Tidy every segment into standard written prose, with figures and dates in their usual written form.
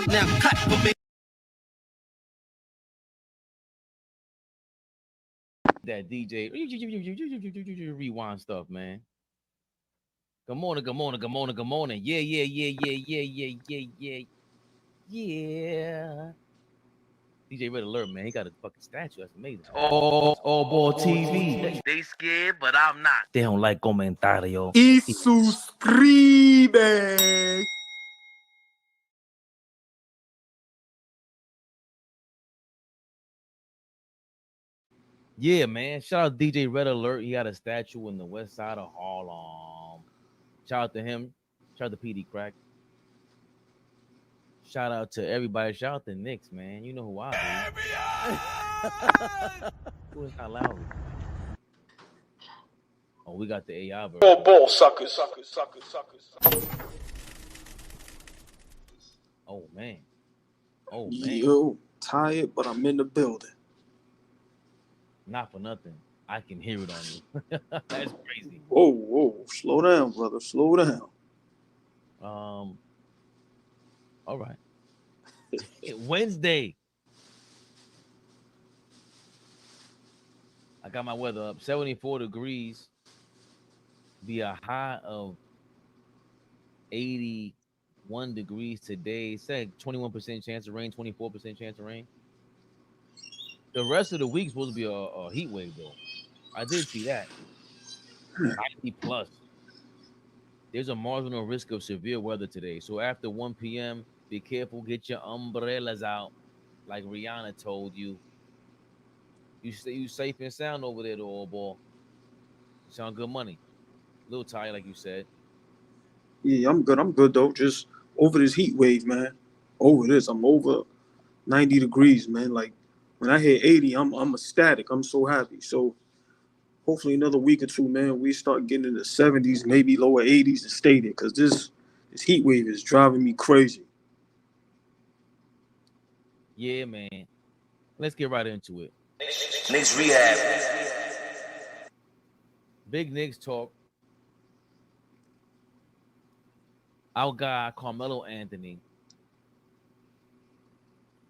Now clap for me. That DJ rewind stuff, man. Good morning, good morning, good morning, good morning. Yeah. DJ Red Alert, man. He got a fucking statue. That's amazing. AllBall TV. They scared, but I'm not. They don't like comentario. Y suscribe. Yeah, man. Shout out DJ Red Alert. He got a statue in the west side of Harlem. Shout out to him. Shout out to PD Crack. Shout out to everybody. Shout out to Knicks, man. You know who I am. Who is not loud? Oh, we got the AI version. Ball suckers. Oh, man. Yo, tired, but I'm in the building. Not for nothing. I can hear it on you. That's crazy. Whoa. Slow down, brother. Slow down. All right. Wednesday. I got my weather up. 74 degrees. Be a high of 81 degrees today. Said 21% chance of rain, 24% chance of rain. The rest of the week's supposed to be a heat wave, though. I did see that. 90 plus. There's a marginal risk of severe weather today. So after 1 p.m., be careful. Get your umbrellas out, like Rihanna told you. You safe and sound over there, the AllBall. You sound good money. A little tired, like you said. Yeah, I'm good though. Just over this heat wave, man. Over this. I'm over 90 degrees, man. Like when I hit 80, I'm ecstatic. I'm so happy. So hopefully another week or two, man, we start getting in the 70s, maybe lower 80s and stay there. Cause this heat wave is driving me crazy. Yeah, man. Let's get right into it. Knicks Rehab. Big Knicks talk. Our guy, Carmelo Anthony.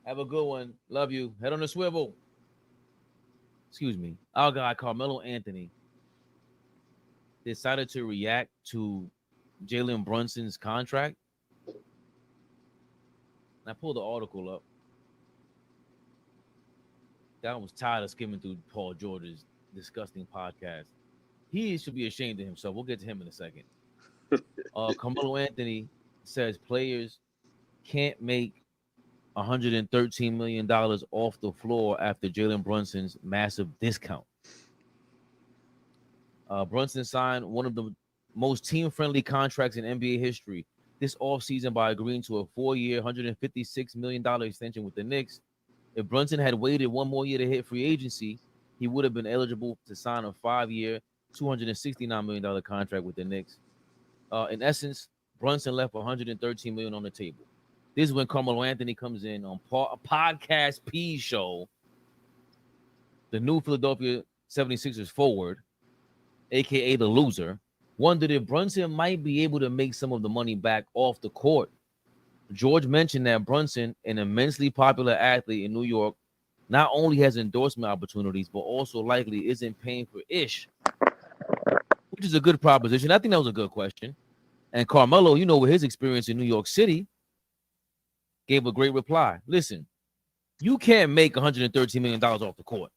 Have a good one. Love you. Head on the swivel. Excuse me. Our guy, Carmelo Anthony, decided to react to Jalen Brunson's contract. And I pulled the article up. I was tired of skimming through Paul George's disgusting podcast. He should be ashamed of himself. We'll get to him in a second. Carmelo Anthony says players can't make $113 million off the floor after Jalen Brunson's massive discount. Brunson signed one of the most team-friendly contracts in NBA history this offseason by agreeing to a 4-year, $156 million extension with the Knicks. If Brunson had waited one more year to hit free agency, he would have been eligible to sign a 5-year, $269 million contract with the Knicks. In essence, Brunson left $113 million on the table. This is when Carmelo Anthony comes in on Podcast P show, the new Philadelphia 76ers forward, a.k.a. the loser, wondered if Brunson might be able to make some of the money back off the court. George mentioned that Brunson, an immensely popular athlete in New York, not only has endorsement opportunities, but also likely isn't paying for ish, which is a good proposition. I think that was a good question. And Carmelo, you know, with his experience in New York City, gave a great reply. Listen, you can't make $113 million off the court.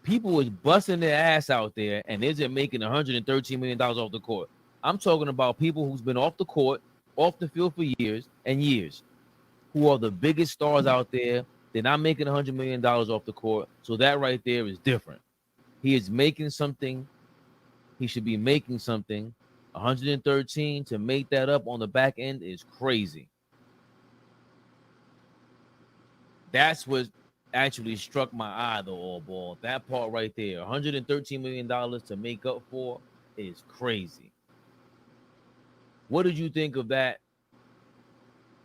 People is busting their ass out there and isn't making $113 million off the court. I'm talking about people who's been off the court, off the field for years and years, who are the biggest stars out there. They're not making $100 million off the court. So that right there is different. He is making something. He should be making something. 113 to make that up on the back end is crazy. That's what actually struck my eye, the AllBall. That part right there, $113 million to make up for is crazy. What did you think of that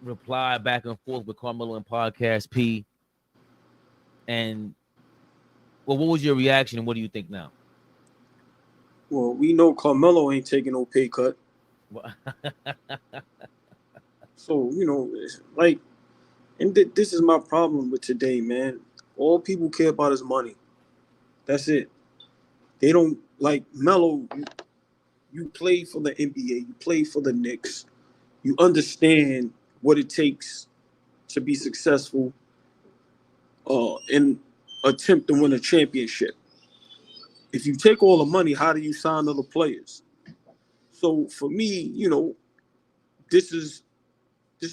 reply back and forth with Carmelo and Podcast P? And well, what was your reaction and what do you think now? Well, we know Carmelo ain't taking no pay cut. So, it's like, and this is my problem with today, man. All people care about is money. That's it. They don't like Melo. You play for the NBA. You play for the Knicks. You understand what it takes to be successful in attempt to win a championship. If you take all the money, how do you sign other players? So for me, this is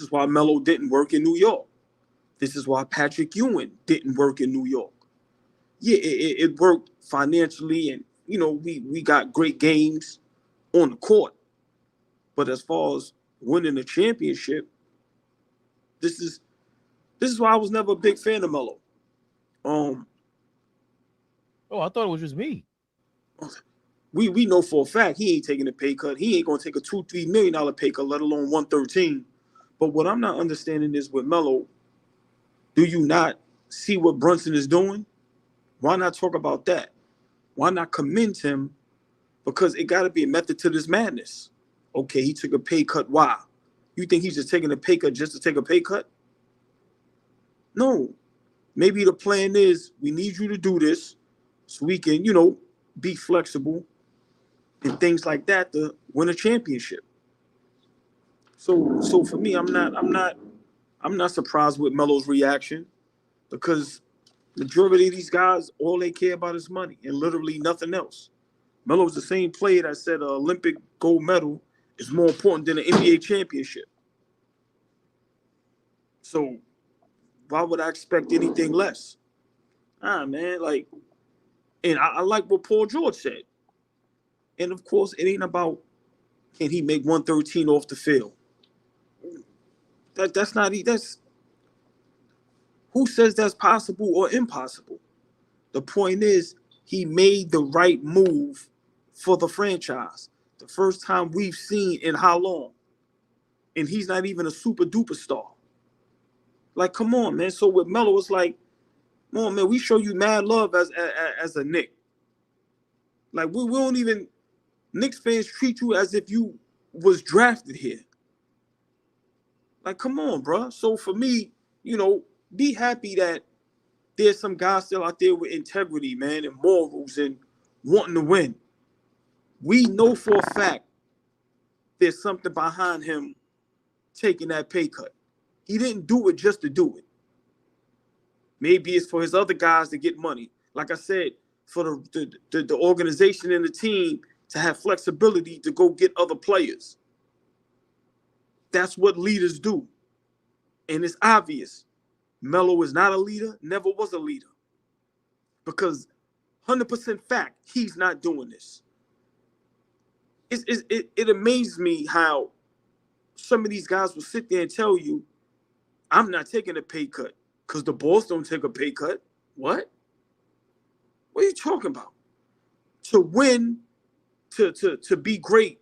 why Melo didn't work in New York. This is why Patrick Ewing didn't work in New York. Yeah, it worked financially, and we got great games on the court. But as far as winning a championship, this is why I was never a big fan of Melo. Oh, I thought it was just me. We know for a fact he ain't taking a pay cut. He ain't gonna take a $2-3 million pay cut, let alone 113. But what I'm not understanding is with Melo, do you not see what Brunson is doing? Why not talk about that? Why not commend him? Because it got to be a method to this madness. Okay, he took a pay cut. Why? You think he's just taking a pay cut just to take a pay cut? No. Maybe the plan is we need you to do this so we can, be flexible and things like that to win a championship. So for me, I'm not surprised with Melo's reaction, because majority of these guys, all they care about is money and literally nothing else. Melo's the same player that said an Olympic gold medal is more important than an NBA championship. So why would I expect anything less? Man, and I like what Paul George said. And of course, it ain't about can he make 113 off the field. That's who says that's possible or impossible. The point is, he made the right move for the franchise. The first time we've seen in how long? And he's not even a super duper star. Like, come on, man. So with Melo, it's like, come on, man, we show you mad love as a Knick. Like, we don't even, Knicks fans treat you as if you was drafted here. Like, come on, bro. So for me, be happy that there's some guys still out there with integrity, man, and morals and wanting to win. We know for a fact there's something behind him taking that pay cut. He didn't do it just to do it. Maybe it's for his other guys to get money. Like I said, for the organization and the team to have flexibility to go get other players. That's what leaders do. And it's obvious. Melo is not a leader, never was a leader. Because 100% fact, he's not doing this. It amazes me how some of these guys will sit there and tell you, I'm not taking a pay cut because the Bulls don't take a pay cut. What? What are you talking about? To win, to be great,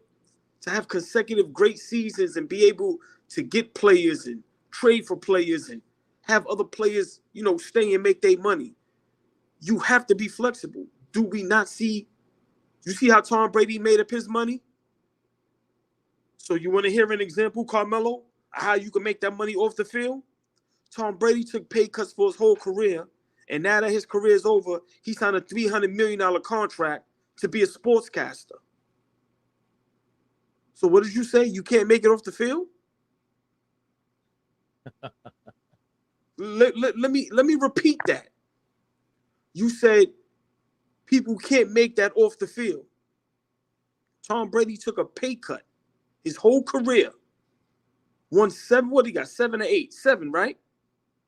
to have consecutive great seasons and be able to get players and trade for players and have other players, stay and make their money. You have to be flexible. Do we not see? You see how Tom Brady made up his money? So you want to hear an example, Carmelo, how you can make that money off the field? Tom Brady took pay cuts for his whole career, and now that his career is over, he signed a $300 million contract to be a sportscaster. So what did you say? You can't make it off the field? let me repeat that. You said people can't make that off the field. Tom Brady took a pay cut his whole career. Won 7, what he got? 7 or 8? 7, right?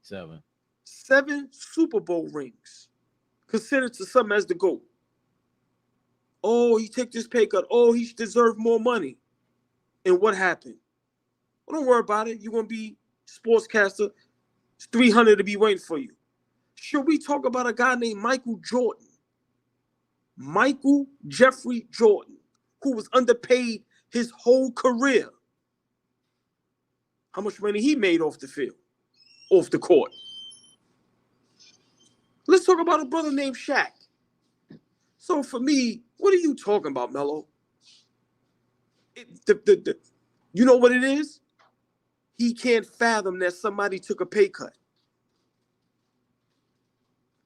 7. 7 Super Bowl rings. Considered to some as the GOAT. Oh, he took this pay cut. Oh, he deserved more money. And what happened? Well, don't worry about it. You're going to be sportscaster. It's 300 to be waiting for you. Should we talk about a guy named Michael Jordan? Michael Jeffrey Jordan, who was underpaid his whole career. How much money he made off the field, off the court. Let's talk about a brother named Shaq. So for me, what are you talking about, Melo? You know what it is? He can't fathom that somebody took a pay cut.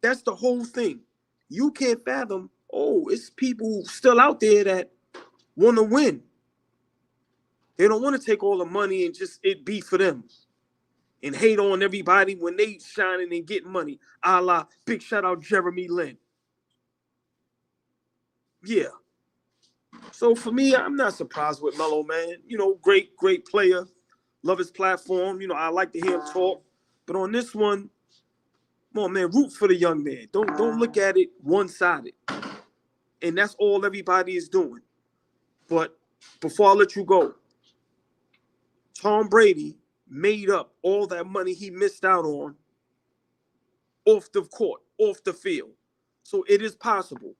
That's the whole thing. You can't fathom, oh, it's people still out there that want to win. They don't want to take all the money and just it be for them and hate on everybody when they shining and getting money. A la big shout out Jeremy Lin. Yeah. So for me, I'm not surprised with Melo, man. You know, great player. Love his platform. You know, I like to hear him talk. But on this one, come on, man, root for the young man. Don't look at it one-sided. And that's all everybody is doing. But before I let you go, Tom Brady made up all that money he missed out on off the court, off the field. So it is possible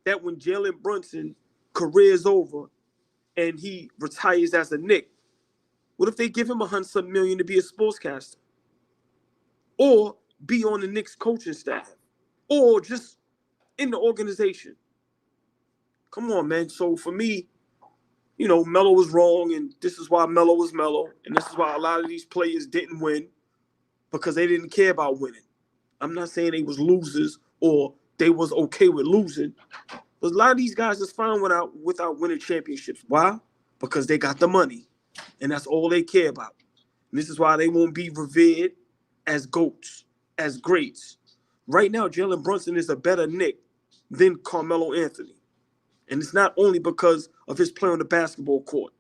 that when Jalen Brunson career is over and he retires as a Knick, what if they give him $100 million to be a sportscaster? Or be on the Knicks coaching staff? Or just in the organization? Come on, man. So for me, you know, Melo was wrong, and this is why Melo was Melo, and this is why a lot of these players didn't win because they didn't care about winning. I'm not saying they was losers or they was okay with losing, but a lot of these guys is fine without winning championships. Why? Because they got the money, and that's all they care about. And this is why they won't be revered as GOATs, as greats. Right now, Jalen Brunson is a better Knick than Carmelo Anthony. And it's not only because of his play on the basketball court.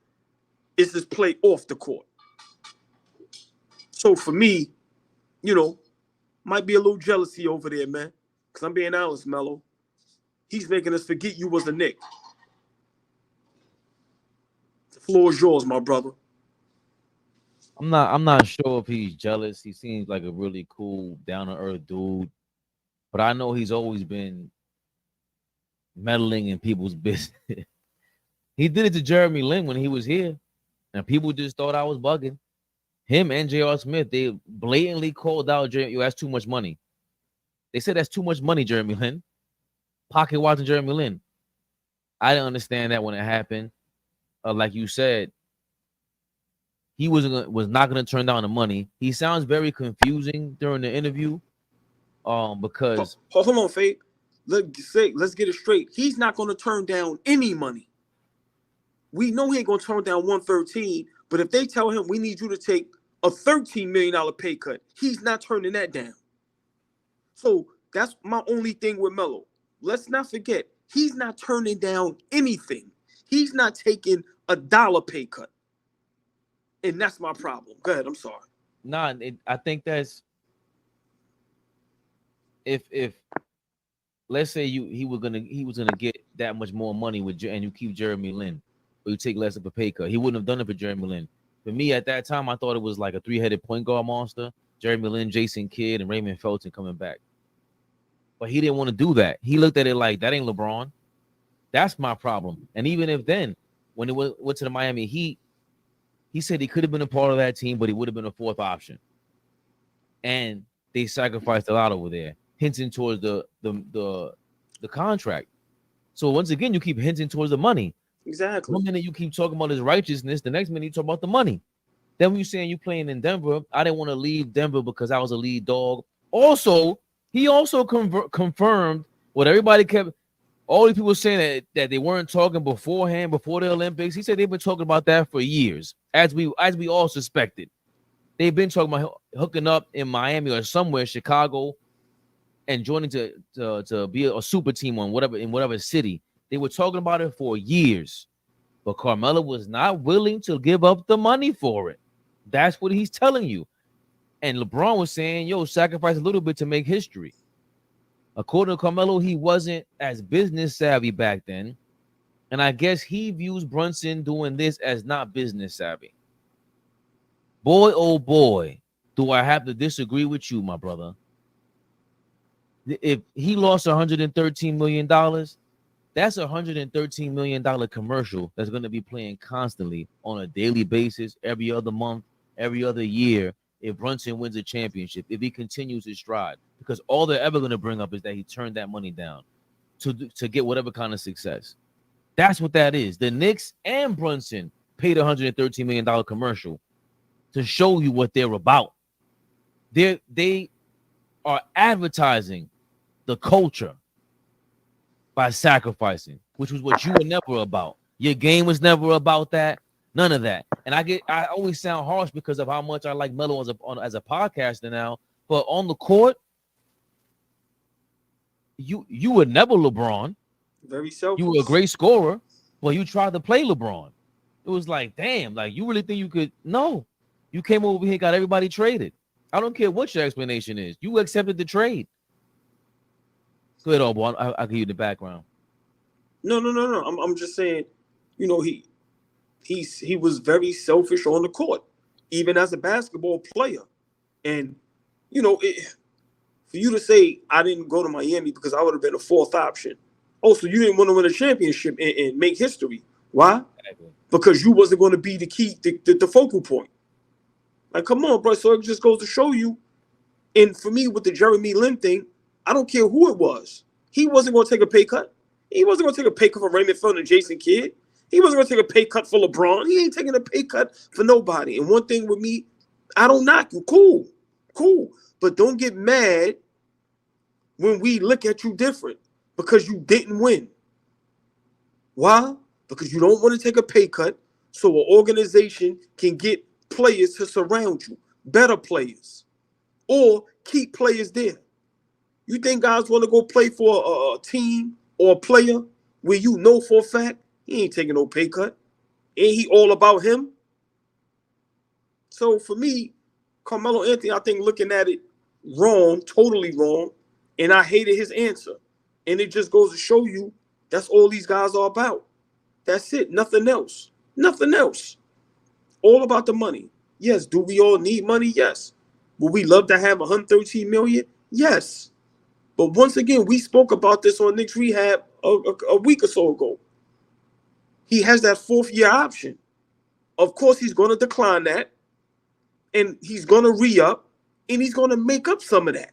It's his play off the court. So for me, you know, might be a little jealousy over there, man. Because I'm being honest, Melo. He's making us forget you was a Knick. The floor is yours, my brother. I'm not sure if he's jealous. He seems like a really cool, down-to-earth dude. But I know he's always been meddling in people's business. He did it to Jeremy Lin when he was here, and people just thought I was bugging. Him and J.R. Smith, they blatantly called out Jeremy. Yo, that's too much money. They said that's too much money, Jeremy Lin. Pocket watching Jeremy Lin. I didn't understand that when it happened. Like you said, he was not going to turn down the money. He sounds very confusing during the interview, because hold on, Fabe. Let's get it straight. He's not going to turn down any money. We know he ain't going to turn down 113, but if they tell him we need you to take a $13 million pay cut, he's not turning that down. So that's my only thing with Melo. Let's not forget, he's not turning down anything. He's not taking a dollar pay cut. And that's my problem. Go ahead, I'm sorry. Nah, I think that's if let's say he was gonna get that much more money and you keep Jeremy Lin, or you take less of a pay cut, he wouldn't have done it for Jeremy Lin. For me, at that time, I thought it was like a three-headed point guard monster: Jeremy Lin, Jason Kidd, and Raymond Felton coming back. But he didn't want to do that. He looked at it like that ain't LeBron. That's my problem. And even if then, when it went to the Miami Heat, he said he could have been a part of that team, but he would have been a fourth option. And they sacrificed a lot over there, hinting towards the contract. So once again, you keep hinting towards the money. Exactly. One minute you keep talking about his righteousness, the next minute you talk about the money. Then when you're saying you playing in Denver, I didn't want to leave Denver because I was a lead dog. Also, he also confirmed what everybody kept. All these people saying that they weren't talking beforehand, before the Olympics. He said they've been talking about that for years, as we all suspected. They've been talking about hooking up in Miami or somewhere, Chicago, and joining to be a super team in whatever city. They were talking about it for years, but Carmelo was not willing to give up the money for it. That's what he's telling you. And LeBron was saying, yo, sacrifice a little bit to make history. According to Carmelo, he wasn't as business savvy back then. And I guess he views Brunson doing this as not business savvy. Boy, oh boy, do I have to disagree with you, my brother. If he lost $113 million, that's $113 million commercial that's going to be playing constantly on a daily basis, every other month, every other year, if Brunson wins a championship, if he continues his stride. Because all they're ever going to bring up is that he turned that money down. to get whatever kind of success. That's what that is. The Knicks and Brunson paid $113 million commercial to show you what they're about. They are advertising the culture by sacrificing, which was what you were never about. Your game was never about that. None of that. And I always sound harsh because of how much I like Melo as a podcaster now. But on the court, you were never LeBron. Very selfish. You were a great scorer, but you tried to play LeBron. It was like, damn, like you really think you could? No. You came over here, got everybody traded. I don't care what your explanation is. You accepted the trade. Go ahead, AllBall. I'll give you the background. No. I'm just saying, you know, he was very selfish on the court, even as a basketball player. And, you know, for you to say I didn't go to Miami because I would have been a fourth option. Also, you didn't want to win a championship and make history. Why? Exactly. Because you wasn't going to be the key, the focal point. Like, come on, bro. So it just goes to show you. And for me, with the Jeremy Lin thing, I don't care who it was. He wasn't going to take a pay cut. He wasn't going to take a pay cut for Raymond Felton and Jason Kidd. He wasn't going to take a pay cut for LeBron. He ain't taking a pay cut for nobody. And one thing with me, I don't knock you. Cool. But don't get mad when we look at you different because you didn't win. Why? Because you don't want to take a pay cut so an organization can get players to surround you, better players, or keep players there. You think guys want to go play for a team or a player where you know for a fact he ain't taking no pay cut? Ain't he all about him? So for me, Carmelo Anthony, I think looking at it wrong, totally wrong, and I hated his answer. And it just goes to show you that's all these guys are about. That's it. Nothing else. Nothing else. All about the money. Yes. Do we all need money? Yes. Would we love to have $113 million? Yes. But once again, we spoke about this on Knicks Rehab a week or so ago. He has that fourth-year option. Of course, he's going to decline that, and he's going to re-up, and he's going to make up some of that.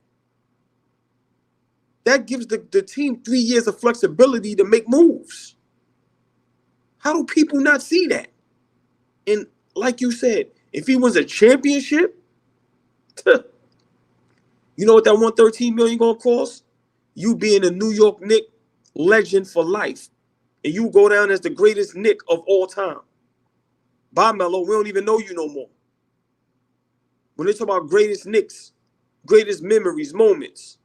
That gives the team 3 years of flexibility to make moves. How do people not see that? And like you said, if he wins a championship, you know what that $113 million gonna cost? You being a New York Knicks legend for life, and you go down as the greatest Knick of all time. Bye, Melo. We don't even know you no more. When they talk about greatest Knicks, greatest memories, moments,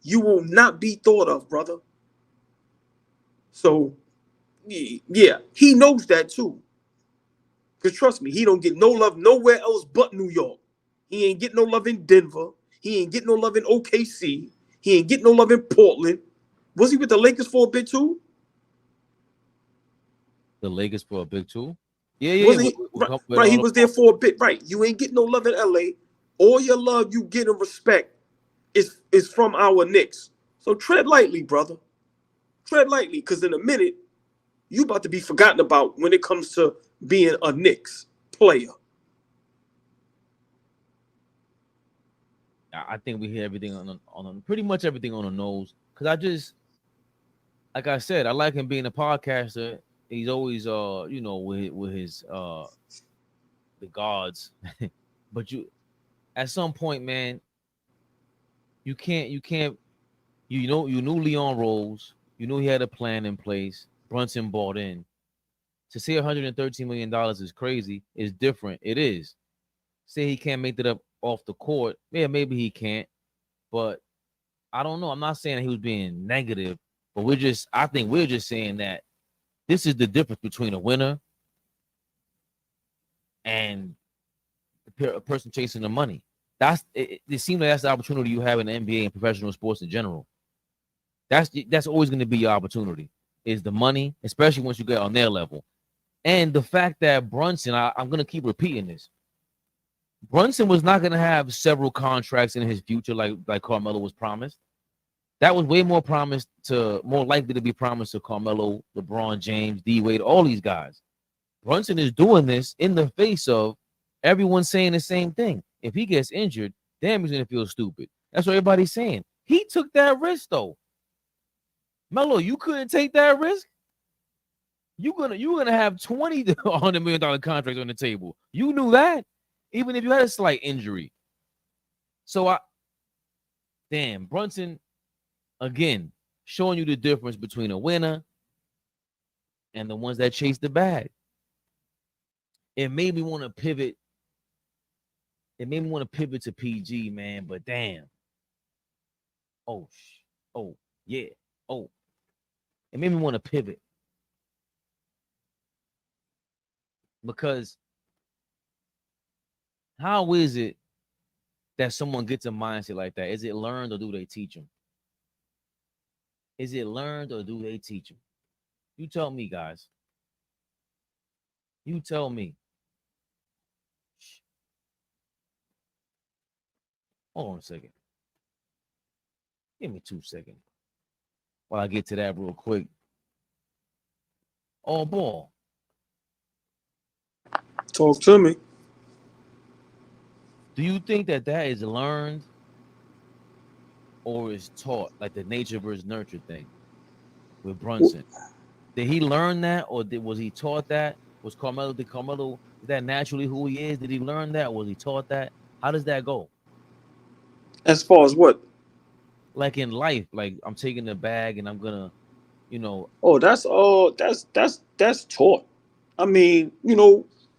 you will not be thought of, brother. So, yeah, he knows that too. Because trust me, he don't get no love nowhere else but New York. He ain't get no love in Denver. He ain't get no love in OKC. He ain't get no love in Portland. Was he with the Lakers for a bit too? The Lakers for a bit too? Yeah. He, right, he was there for a bit. Right. You ain't get no love in LA. All your love you get and respect is from our Knicks. So tread lightly, brother. Tread lightly, because in a minute, you about to be forgotten about when it comes to being a Knicks player. I think we hear everything on pretty much everything on the nose. Because I just, like I said, I like him being a podcaster. He's always, with his the gods. But you, at some point, man, you knew Leon Rose. You knew he had a plan in place. Brunson bought in. To say $113 million is crazy, is different. It is. Say he can't make it up off the court. Yeah, maybe he can't. But I don't know. I'm not saying he was being negative, but I think we're just saying that this is the difference between a winner and a person chasing the money. It seems like that's the opportunity you have in the NBA and professional sports in general. That's always going to be your opportunity, is the money, especially once you get on their level. And the fact that Brunson, I'm going to keep repeating this. Brunson was not going to have several contracts in his future like Carmelo was promised. That was way more likely to be promised to Carmelo, LeBron James, D Wade, all these guys. Brunson is doing this in the face of everyone saying the same thing. If he gets injured, damn, he's going to feel stupid. That's what everybody's saying. He took that risk, though. Melo, you couldn't take that risk. You're gonna have 20 $100 million contracts on the table. You knew that, even if you had a slight injury. So Brunson, again, showing you the difference between a winner and the ones that chase the bag. It made me want to pivot. It made me want to pivot to PG, man. But damn. Oh yeah. Oh, it made me want to pivot because how is it that someone gets a mindset like that? Is it learned or do they teach them? Is it learned or do they teach them? You tell me, guys. You tell me. Hold on a second. Give me 2 seconds while I get to that real quick. AllBall. Talk to me. Do you think that is learned or is taught, like the nature versus nurture thing with Brunson? Did he learn that, or was he taught that? Was Carmelo, is that naturally who he is? Did he learn that? Was he taught that? How does that go? As far as what? Like in life, like I'm taking the bag and I'm gonna, Oh, that's taught. I mean,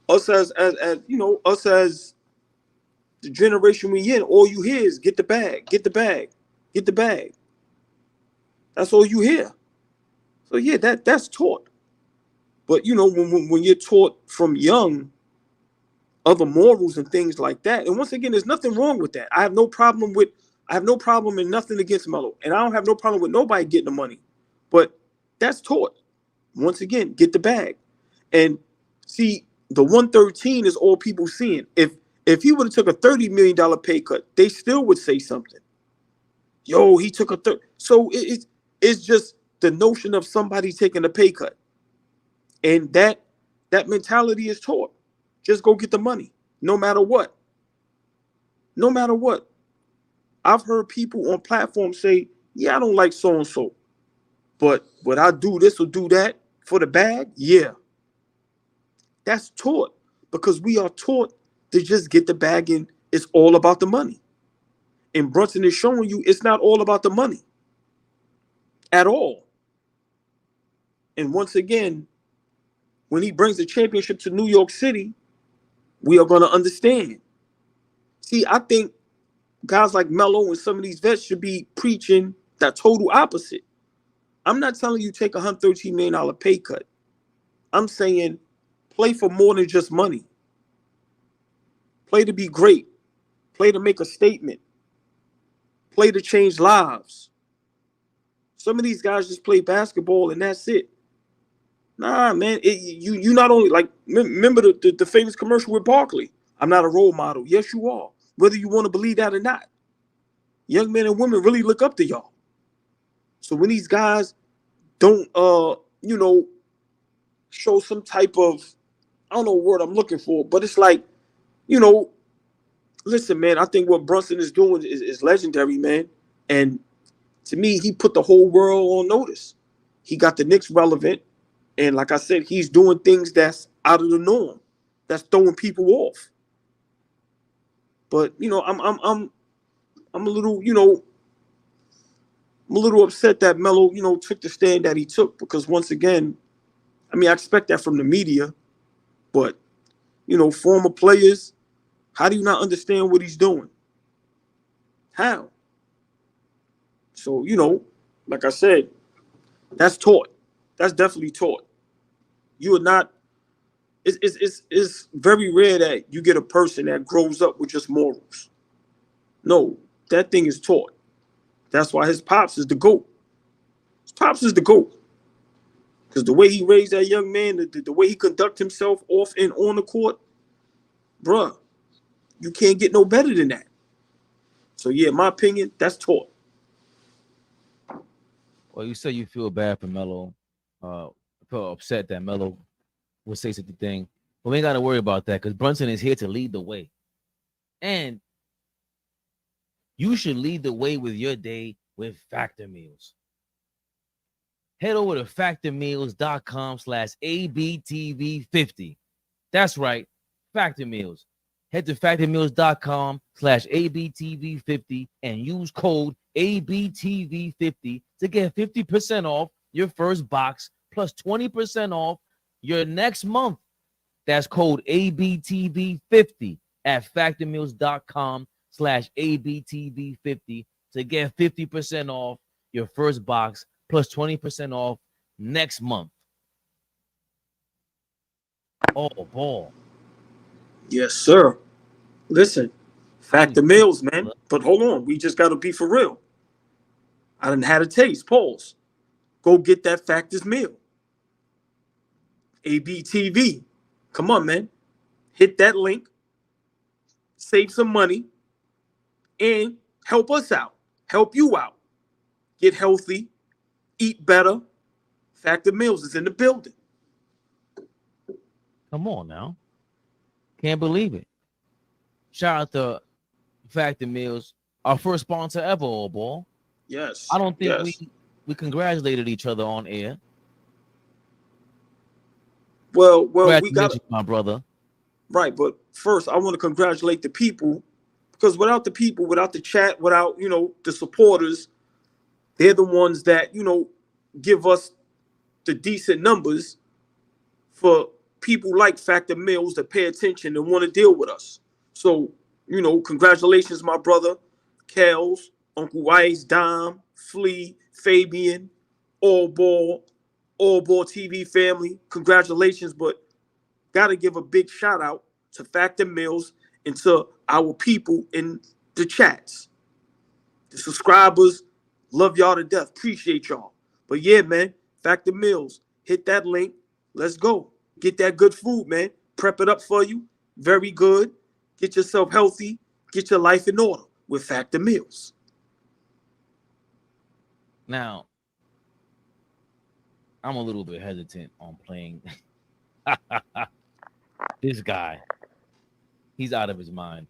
us as us as the generation we in, all you hear is get the bag, get the bag, get the bag. That's all you hear. So yeah, that's taught. But when you're taught from young other morals and things like that, and once again, there's nothing wrong with that. I have no problem and nothing against Melo, and I don't have no problem with nobody getting the money. But that's taught. Once again, get the bag, and see the 113 is all people seeing. If he would have took a $30 million pay cut, they still would say something. Yo, he took a so it's just the notion of somebody taking a pay cut, and that mentality is taught. Just go get the money, no matter what. No matter what. I've heard people on platforms say, "Yeah, I don't like so and so, but would I do this or do that for the bag?" Yeah, that's taught because we are taught to just get the bag, and it's all about the money. And Brunson is showing you it's not all about the money at all. And once again, when he brings the championship to New York City, we are going to understand. See, I think guys like Melo and some of these vets should be preaching that total opposite. I'm not telling you take a $113 million pay cut. I'm saying play for more than just money. Play to be great. Play to make a statement. Play to change lives. Some of these guys just play basketball and that's it. Nah, man. You not only like remember the famous commercial with Barkley. I'm not a role model. Yes, you are. Whether you want to believe that or not. Young men and women really look up to y'all. So when these guys don't show some type of, I don't know what word I'm looking for, but it's like, listen, man, I think what Brunson is doing is legendary, man. And to me, he put the whole world on notice. He got the Knicks relevant. And like I said, he's doing things that's out of the norm. That's throwing people off. But, I'm a little, I'm a little upset that Melo, took the stand that he took because once again, I mean, I expect that from the media, but, former players, how do you not understand what he's doing? How? So, like I said, that's taught. That's definitely taught. You are not, it's very rare that you get a person that grows up with just morals. No, that thing is taught. That's why his pops is the GOAT. His pops is the GOAT. Because the way he raised that young man, the way he conduct himself off and on the court, bruh, you can't get no better than that. So, yeah, in my opinion, that's taught. Well, you say you feel bad for Melo. Feel upset that Melo would say such a thing. But we ain't got to worry about that because Brunson is here to lead the way. And you should lead the way with your day with factor meals. head over to factormeals.com/ABTV50. That's right, Factor Meals. Head to factormeals.com/ABTV50 and use code ABTV50 to get 50% off your first box plus 20% off your next month. That's code ABTV50 at factormeals.com/ABTV50 to get 50% off your first box plus 20% off next month. Oh, ball. Yes, sir. Listen, Factor Meals, man. But hold on, we just got to be for real. I done had a taste. Pause. Go get that Factor's meal. ABTV. Come on, man. Hit that link. Save some money. And help us out. Help you out. Get healthy. Eat better. Factor Meals is in the building. Come on now. Can't believe it. Shout out to Factor Meals, our first sponsor ever, AllBall. Yes. I don't think we congratulated each other on air. Well, we got my brother. Right, but first I want to congratulate the people, because without the people, without the chat, without, the supporters, they're the ones that, give us the decent numbers for people like Factor Meals that pay attention and want to deal with us. So, congratulations, my brother, Kels, Uncle Ice, Dime, Flea, Fabian, AllBall TV family. Congratulations, but got to give a big shout out to Factor Meals and to our people in the chats. The subscribers, love y'all to death. Appreciate y'all. But yeah, man, Factor Meals, hit that link. Let's go. Get that good food, man. Prep it up for you. Very good. Get yourself healthy. Get your life in order with Factor Meals. Now, I'm a little bit hesitant on playing this guy. He's out of his mind.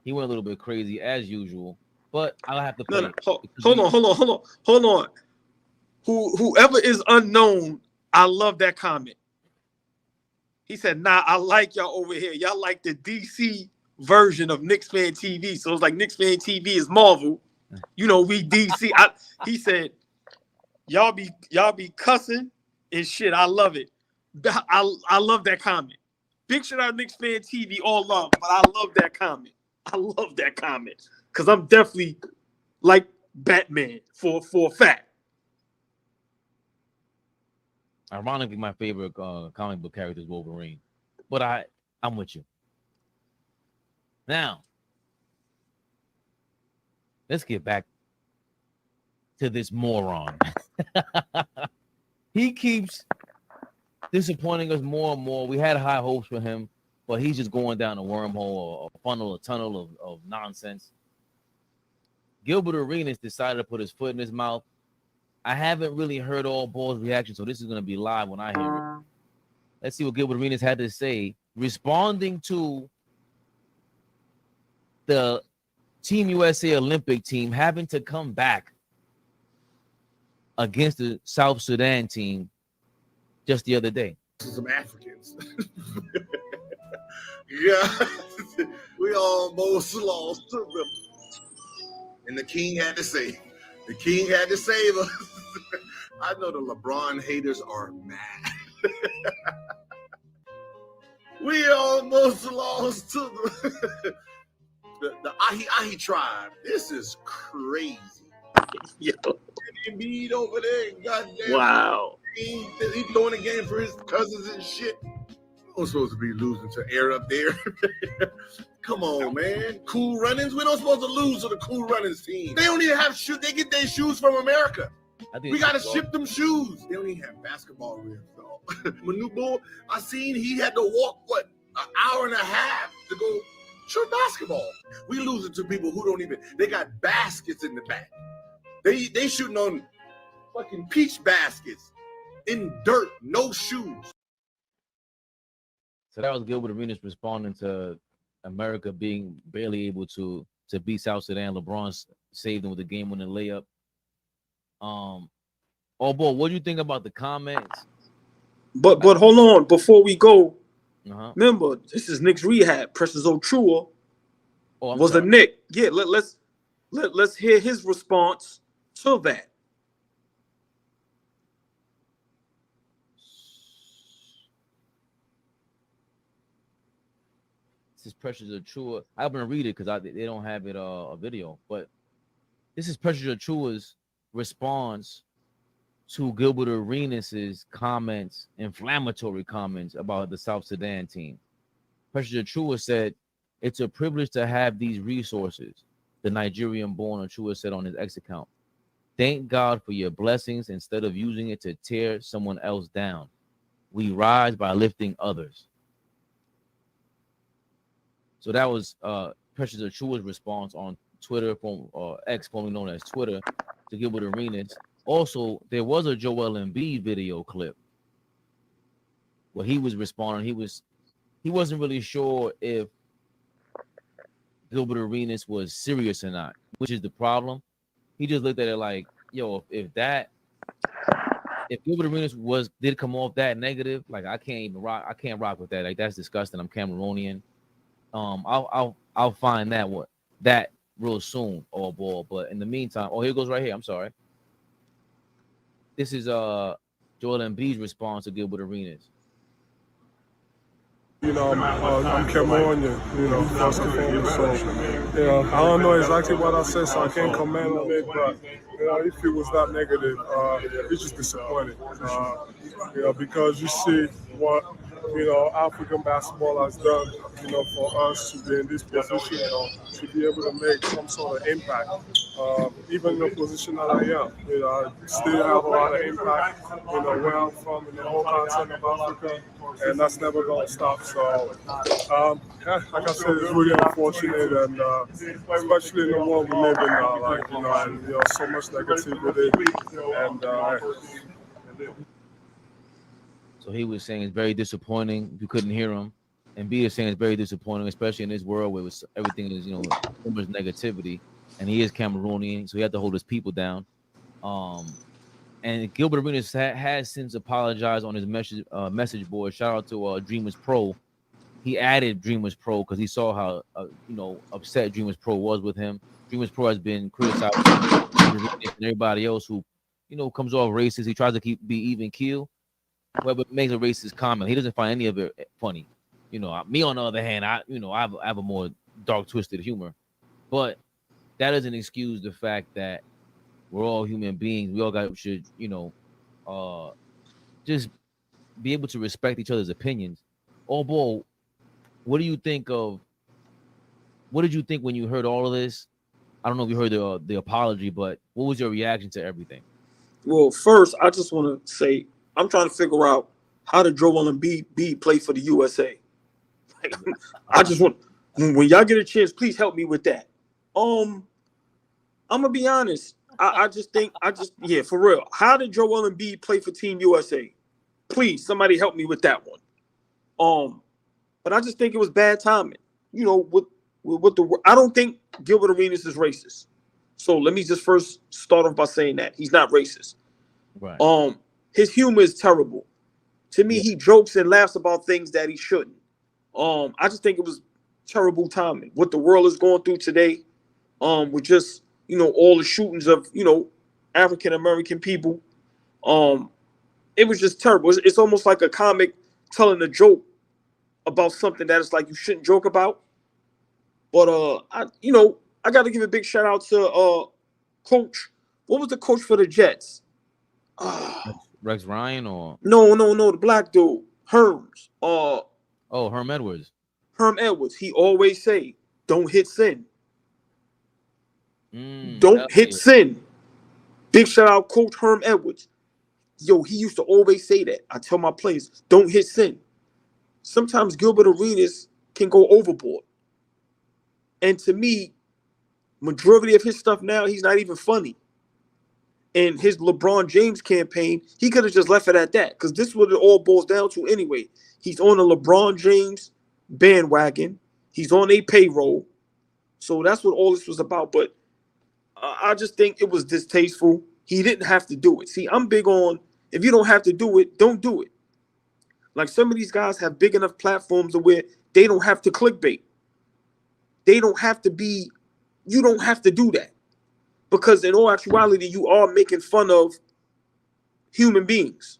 He went a little bit crazy as usual, but I'll have to play. Hold on. Whoever is unknown, I love that comment. He said, "Nah, I like y'all over here. Y'all like the DC version of Knicks Fan TV. So it's like Knicks Fan TV is Marvel. We DC." He said, "Y'all be cussing and shit. I love it. I love that comment. Big shout out Knicks Fan TV, all love, but I love that comment. I love that comment because I'm definitely like Batman for a fact." Ironically, my favorite comic book character is Wolverine, but I'm with you. Now, let's get back to this moron. He keeps disappointing us more and more. We had high hopes for him, but he's just going down a wormhole or a funnel, a tunnel of nonsense. Gilbert Arenas decided to put his foot in his mouth. I haven't really heard AllBall's reaction, so this is going to be live when I hear it. Let's see what Gilbert Arenas had to say, responding to the Team USA Olympic team having to come back against the South Sudan team just the other day. Some Africans. Yeah, we almost lost to them. And the king had to save. The king had to save us. I know the LeBron haters are mad. We almost lost to the Ahi tribe. This is crazy. Yo. Embiid over there, goddamn. Wow. He throwing a game for his cousins and shit. We're supposed to be losing to air up there. Come on, man. Cool Runnings. We're not supposed to lose to the Cool Runnings team. They don't even have shoes. They get their shoes from America. We got to ship them shoes. They don't even have basketball rims, though. Manubo, I seen he had to walk, an hour and a half to go shoot basketball. We losing to people who don't even, they got baskets in the back. They shooting on fucking peach baskets in dirt, no shoes. So that was Gilbert Arenas responding to America being barely able to beat South Sudan. LeBron saved them with a game-winning layup. Oh, boy, what do you think about the comments? But hold on, before we go, Uh-huh. remember this is Knicks Rehab. Precious Ochoa was sorry. a Knick. Yeah, let's hear his response to that. This is Precious Ochoa. I'm gonna read it because they don't have it a video, but this is Precious Ochoa's response to Gilbert Arenas' comments, inflammatory comments about the South Sudan team. Precious Ochoa said, "It's a privilege to have these resources," the Nigerian-born Ochoa said on his X account. "Thank God for your blessings instead of using it to tear someone else down. We rise by lifting others." So that was Precious Ochoa's response on Twitter, from X, formerly known as Twitter, to Gilbert Arenas. Also, there was a Joel Embiid video clip where he was responding. He wasn't really sure if Gilbert Arenas was serious or not, which is the problem. He just looked at it like, yo, if Gilbert Arenas did come off that negative, like I can't rock with that. Like that's disgusting. I'm Cameroonian. I'll find that real soon, AllBall. But in the meantime, here it goes right here. I'm sorry. This is Joel Embiid's response to Gilbert Arenas. You know, I'm Cameroonian, you know, first and foremost. So, you know, I don't know exactly what I said, so I can't comment on it. But, you know, if it was that negative, it's just disappointing. You know, because you see what, you know, African basketball has done, you know, for us to be in this position, you know, to be able to make some sort of impact. Even in the position that I am, you know, I still have a lot of impact, you know, where I'm from in the whole continent of Africa, and that's never going to stop. So, yeah, like I said, it's really unfortunate, and especially in the world we live in now, like, you know, and, you know, so much negativity, and so he was saying it's very disappointing. You couldn't hear him. And B is saying it's very disappointing, especially in this world where everything is, you know, so much negativity. And he is Cameroonian, so he had to hold his people down. And Gilbert Arenas has since apologized on his message board. Shout out to Dreamers Pro. He added Dreamers Pro because he saw how you know, upset Dreamers Pro was with him. Dreamers Pro has been criticized and everybody else who, you know, comes off racist. He tries to be even keel. Whoever makes a racist comment, he doesn't find any of it funny. You know, me on the other hand, I have a more dark, twisted humor, but that doesn't excuse the fact that we're all human beings. We all should, you know, just be able to respect each other's opinions. AllBall, what did you think when you heard all of this? I don't know if you heard the apology, but what was your reaction to everything? Well, first, I just want to say I'm trying to figure out how did Joel Embiid play for the USA. Like, I just want, when y'all get a chance, please help me with that. I'm gonna be honest. I just think for real. How did Joel Embiid play for Team USA? Please, somebody help me with that one. But I just think it was bad timing. You know, with the I don't think Gilbert Arenas is racist. So let me just first start off by saying that he's not racist. Right. His humor is terrible. To me, he jokes and laughs about things that he shouldn't. I just think it was terrible timing. What the world is going through today, with just, you know, all the shootings of, you know, African American people. It was just terrible. It's almost like a comic telling a joke about something that it's like you shouldn't joke about. But I got to give a big shout out to Coach. What was the coach for the Jets? Rex Ryan or no, the black dude, Herms. Herm Edwards. Herm Edwards. He always say, "Don't hit sin. Don't hit sin." Big shout out, Coach Herm Edwards. Yo, he used to always say that. I tell my players, "Don't hit sin." Sometimes Gilbert Arenas can go overboard, and to me, majority of his stuff now, he's not even funny. And his LeBron James campaign, he could have just left it at that, because this is what it all boils down to anyway. He's on a LeBron James bandwagon. He's on a payroll. So that's what all this was about. But I just think it was distasteful. he didn't have to do it. See, I'm big on if you don't have to do it, don't do it. Like some of these guys have big enough platforms where they don't have to clickbait. They don't have to be, you don't have to do that. Because in all actuality, you are making fun of human beings.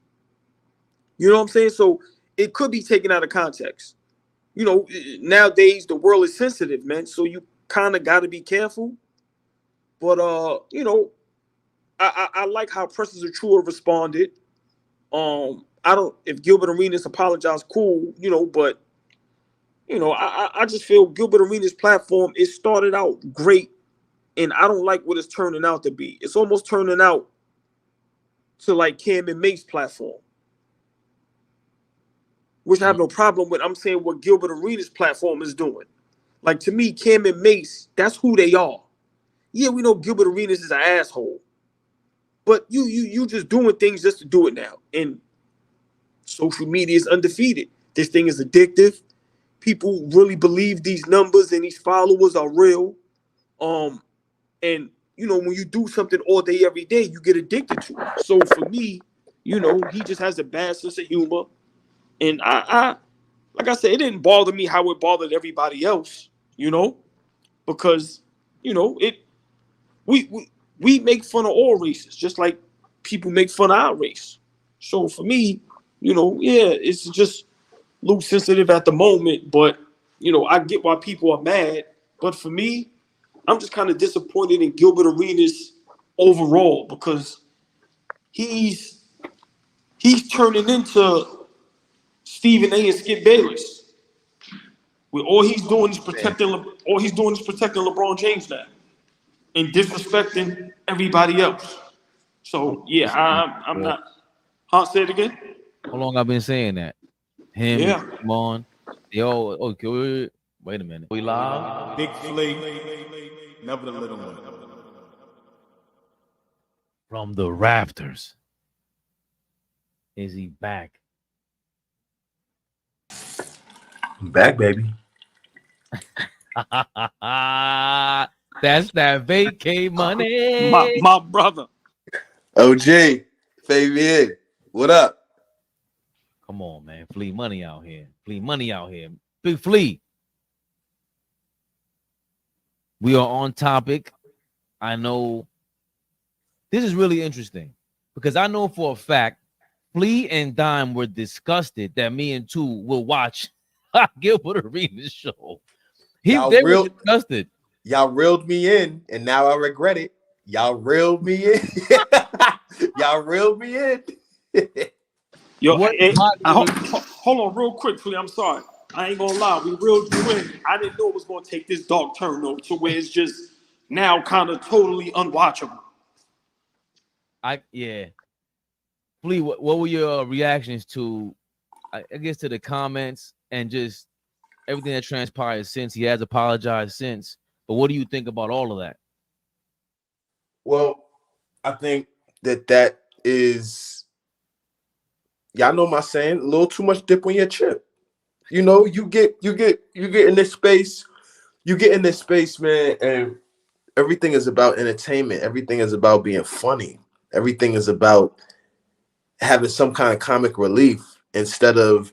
You know what I'm saying? So it could be taken out of context. You know, nowadays the world is sensitive, man. So you kind of got to be careful. But you know, I like how Presses of True responded. I don't, if Gilbert Arenas apologized, cool, you know, but you know, I just feel Gilbert Arenas' platform, it started out great, and I don't like what it's turning out to be. It's almost turning out to like Cam and Mace's platform, which I have no problem with. I'm saying what Gilbert Arenas' platform is doing. Like, to me, Cam and Mace, that's who they are. Yeah, we know Gilbert Arenas is an asshole, but you just doing things just to do it now. And social media is undefeated. This thing is addictive. People really believe these numbers and these followers are real. And you know, when you do something all day, every day, you get addicted to it. So for me, you know, he just has a bad sense of humor. And I like I said, it didn't bother me how it bothered everybody else, you know, because, you know, we make fun of all races, just like people make fun of our race. So for me, you know, yeah, it's just a little sensitive at the moment, but, you know, I get why people are mad. But for me, I'm just kind of disappointed in Gilbert Arenas overall because he's turning into Stephen A. and Skip Bayless. Where all he's doing is protecting LeBron James now and disrespecting everybody else. So yeah, I'm not. Say it again. How long I've been saying that? Him, Yeah. come on. Yo, okay, wait a minute. We live. Big Flea, never the little one. From the rafters. Is he back? I'm back, baby. That's that vacay money. My brother. OJ, Fabian, what up? Come on, man. Flea money out here. Flea money out here. Big Flea. We are on topic. I know this is really interesting because I know for a fact Flea and Dime were disgusted that me and Two will watch Gilbert Arenas' show. They were disgusted. Y'all reeled me in, and now I regret it. Y'all reeled me in. Y'all reeled me in. Yo, hold on real quick, Flea. I'm sorry. I ain't gonna lie. We reeled you in. I didn't know it was gonna take this dark turn though, to where it's just now kind of totally unwatchable. Flea, what were your reactions to, I guess, to the comments and just everything that transpired since? He has apologized since, but what do you think about all of that? Well, I think that is, y'all know my saying, a little too much dip on your chip. You know, you get in this space, man, and everything is about entertainment. Everything is about being funny. Everything is about having some kind of comic relief instead of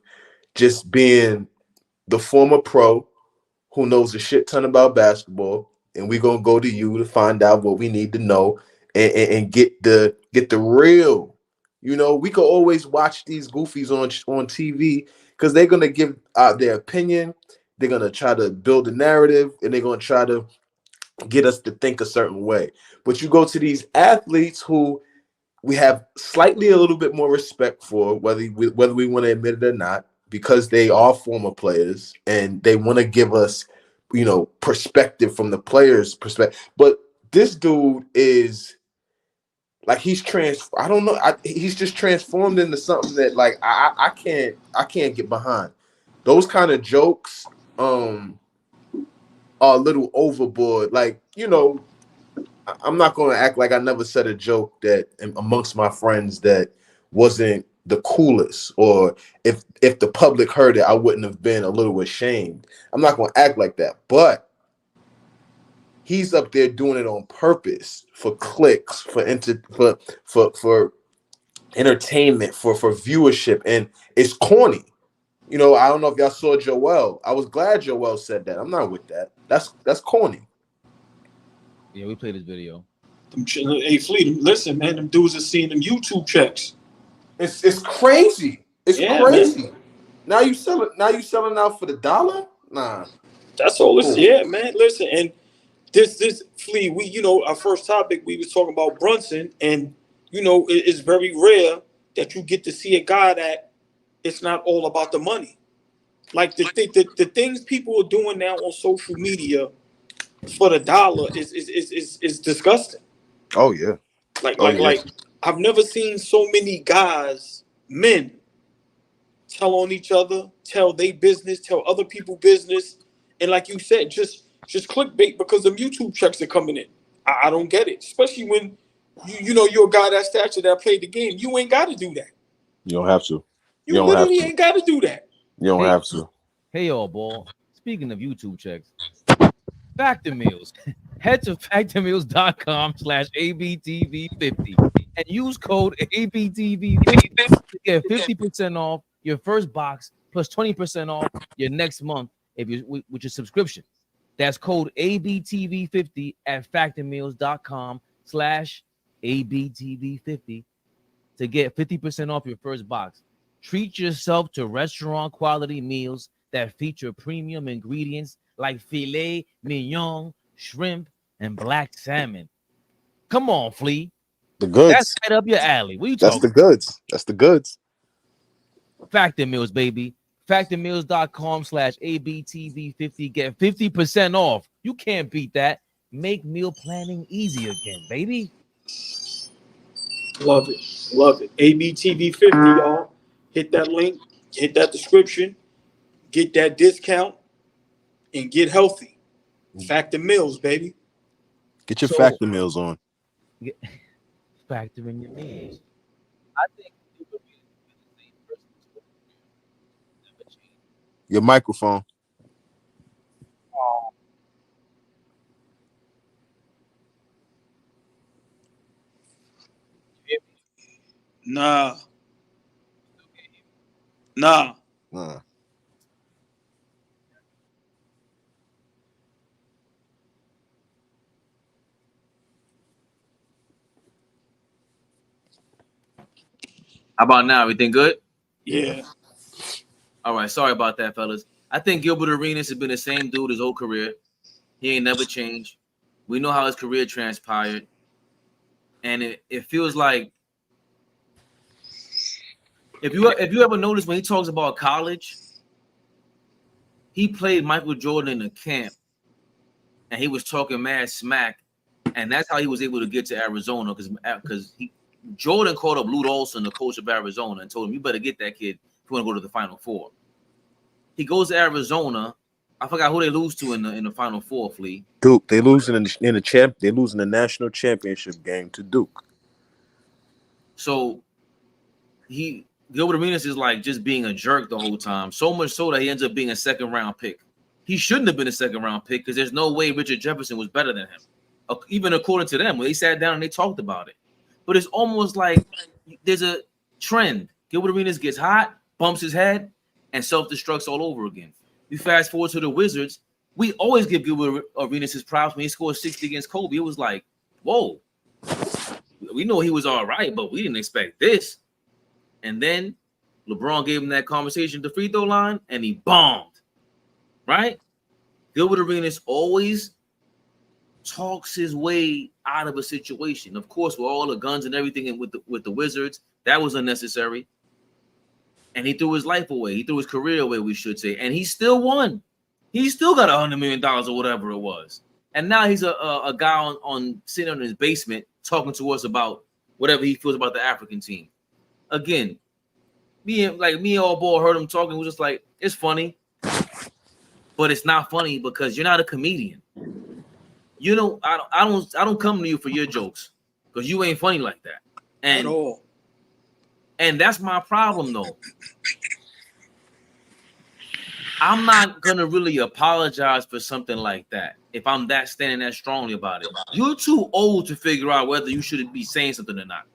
just being the former pro who knows a shit ton about basketball, and we're gonna go to you to find out what we need to know and get the real. You know, we could always watch these goofies on TV because they're gonna give their opinion. They're gonna try to build a narrative, and they're gonna try to get us to think a certain way. But you go to these athletes who we have slightly a little bit more respect for, whether we want to admit it or not, because they are former players and they want to give us, you know, perspective from the players' perspective. But this dude is like he's just transformed into something that like I can't get behind. Those kind of jokes are a little overboard. Like, you know, I'm not going to act like I never said a joke that amongst my friends that wasn't the coolest, or if the public heard it, I wouldn't have been a little ashamed. I'm not going to act like that, but he's up there doing it on purpose for clicks, for entertainment, for viewership, and it's corny. You know, I don't know if y'all saw Joel. I was glad Joel said that. I'm not with that. That's corny. Yeah, we played this video. Hey, Fleet, listen, man, them dudes are seeing them YouTube checks. It's crazy. It's crazy. Man. Now you selling out for the dollar? Nah. That's all it's man. Listen, and this Flea, we, you know, our first topic, we was talking about Brunson, and you know, it's very rare that you get to see a guy that it's not all about the money. Like the things people are doing now on social media for the dollar is disgusting. Oh yeah. Like I've never seen so many guys, men, tell on each other, tell their business, tell other people business, and like you said, just clickbait because the YouTube checks are coming in. I don't get it, especially when you know you're a guy that stature that played the game. You ain't got to do that. You don't have to. You literally ain't got to do that. You don't have to. Hey, AllBall. Speaking of YouTube checks, Factor Meals. Head to factormeals.com/ABTV50 and use code ABTV50 to get 50% off your first box plus 20% off your next month if you with your subscription. That's code ABTV50 at factormeals.com/ABTV50 to get 50% off your first box. Treat yourself to restaurant quality meals that feature premium ingredients like filet mignon, shrimp, and black salmon. Come on, Flea. The goods. That's right up your alley. What are you talking That's the goods. That's the goods. Factor Meals, baby. Factormeals.com/ABTV50. Get 50% off. You can't beat that. Make meal planning easy again, baby. Love it. Love it. ABTV50, y'all. Hit that link, hit that description, get that discount, and get healthy. Factor Meals, baby. Get your Factor Meals on. Factor in your meals. I think it would be the same person. Your microphone. Nah. How about now? Everything good? Yeah. All right. Sorry about that, fellas. I think Gilbert Arenas has been the same dude his whole career. He ain't never changed. We know how his career transpired. And it feels like if you ever notice when he talks about college, he played Michael Jordan in the camp and he was talking mad smack. And that's how he was able to get to Arizona because Jordan called up Lute Olson, the coach of Arizona, and told him, you better get that kid if you want to go to the Final Four. He goes to Arizona. I forgot who they lose to in the Final Four, Flea. Duke. They losing in the national championship game to Duke. So Gilbert Arenas is like just being a jerk the whole time. So much so that he ends up being a second-round pick. He shouldn't have been a second-round pick because there's no way Richard Jefferson was better than him. Even according to them, when they sat down and they talked about it. But it's almost like there's a trend. Gilbert Arenas gets hot, bumps his head, and self-destructs all over again. We fast forward to the Wizards. We always give Gilbert Arenas his props when he scored 60 against Kobe. It was like, whoa. We know he was all right, but we didn't expect this. And then LeBron gave him that conversation at the free throw line, and he bombed. Right? Gilbert Arenas always talks his way out of a situation. Of course, with all the guns and everything and with the Wizards, that was unnecessary. And he threw his life away. He threw his career away, we should say. And he still won. He still got $100 million or whatever it was. And now he's a guy on sitting in his basement talking to us about whatever he feels about the African team. Again, me and AllBall heard him talking. It was just like, it's funny. But it's not funny because you're not a comedian. You know, I don't come to you for your jokes because you ain't funny like that. And, at all. And that's my problem, though. I'm not gonna really apologize for something like that if I'm standing that strongly about it. You're too old to figure out whether you should be saying something or not.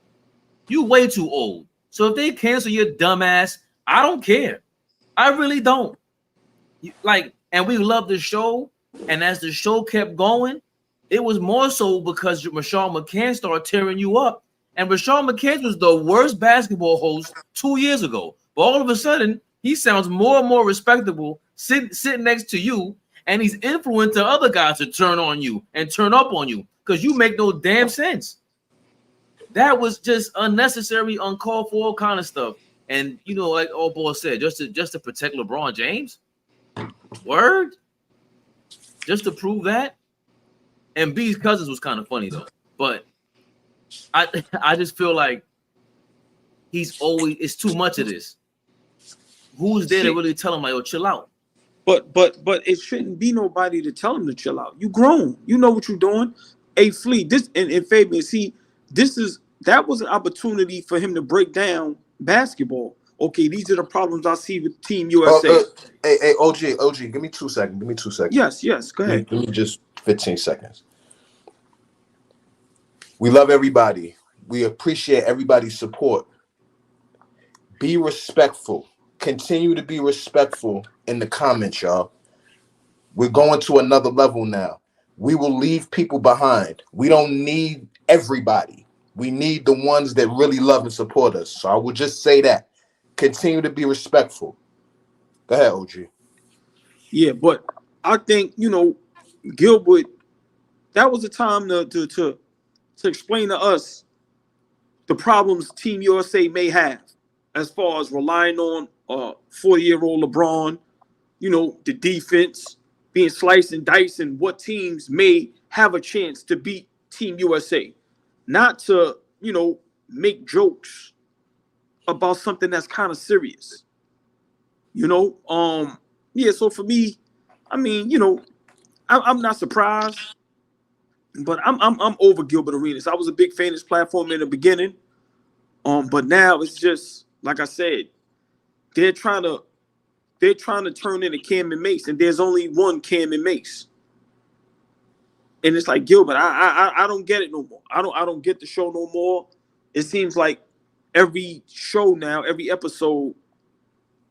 You're way too old. So if they cancel your dumb ass, I don't care. I really don't. And we love the show. And as the show kept going, it was more so because Rashawn McCann started tearing you up. And Rashawn McCann was the worst basketball host 2 years ago. But all of a sudden, he sounds more and more respectable sitting next to you. And he's influencing other guys to turn on you and turn up on you because you make no damn sense. That was just unnecessary, uncalled for kind of stuff. And, like AllBall said, just to protect LeBron James? Word? Just to prove that? And B's Cousins was kind of funny, though. But I just feel like it's too much of this. Who's there to really tell him, like, yo, chill out? But it shouldn't be nobody to tell him to chill out. You grown. You know what you're doing. Hey, Flea, this and Fabian, that was an opportunity for him to break down basketball. Okay, these are the problems I see with Team USA. Hey, OG, give me 2 seconds. Yes, go ahead. Give me just 15 seconds. We love everybody. We appreciate everybody's support. Be respectful. Continue to be respectful in the comments, y'all. We're going to another level now. We will leave people behind. We don't need everybody. We need the ones that really love and support us. So I will just say that. Continue to be respectful. Go ahead, OG. Yeah, but I think, Gilbert, that was the time to explain to us the problems Team USA may have as far as relying on 40-year-old LeBron, the defense, being sliced and diced, and what teams may have a chance to beat Team USA. Not to, make jokes about something that's kind of serious. So for me, I mean, I'm not surprised, but I'm over Gilbert Arenas. I was a big fan of this platform in the beginning. But now it's just like I said, they're trying to turn into Cam and Mace, and there's only one Cam and Mace. And it's like, Gilbert, I don't get it no more. I don't get the show no more. It seems like every show now, every episode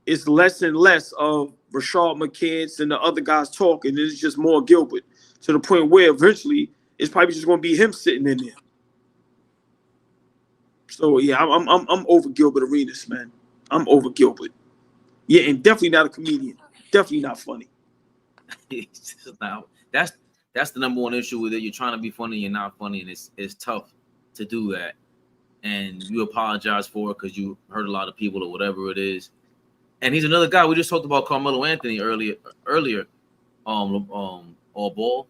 is less and less of Rashad McCants and the other guys talking. It's just more Gilbert, to the point where eventually it's probably just going to be him sitting in there. So yeah, I'm over Gilbert Arenas, man. I'm over Gilbert. Yeah, and definitely not a comedian. Definitely not funny. Now, that's the number one issue with it. You're trying to be funny, you're not funny, and it's tough to do that. And you apologize for it because you hurt a lot of people or whatever it is. And he's another guy. We just talked about Carmelo Anthony earlier. AllBall.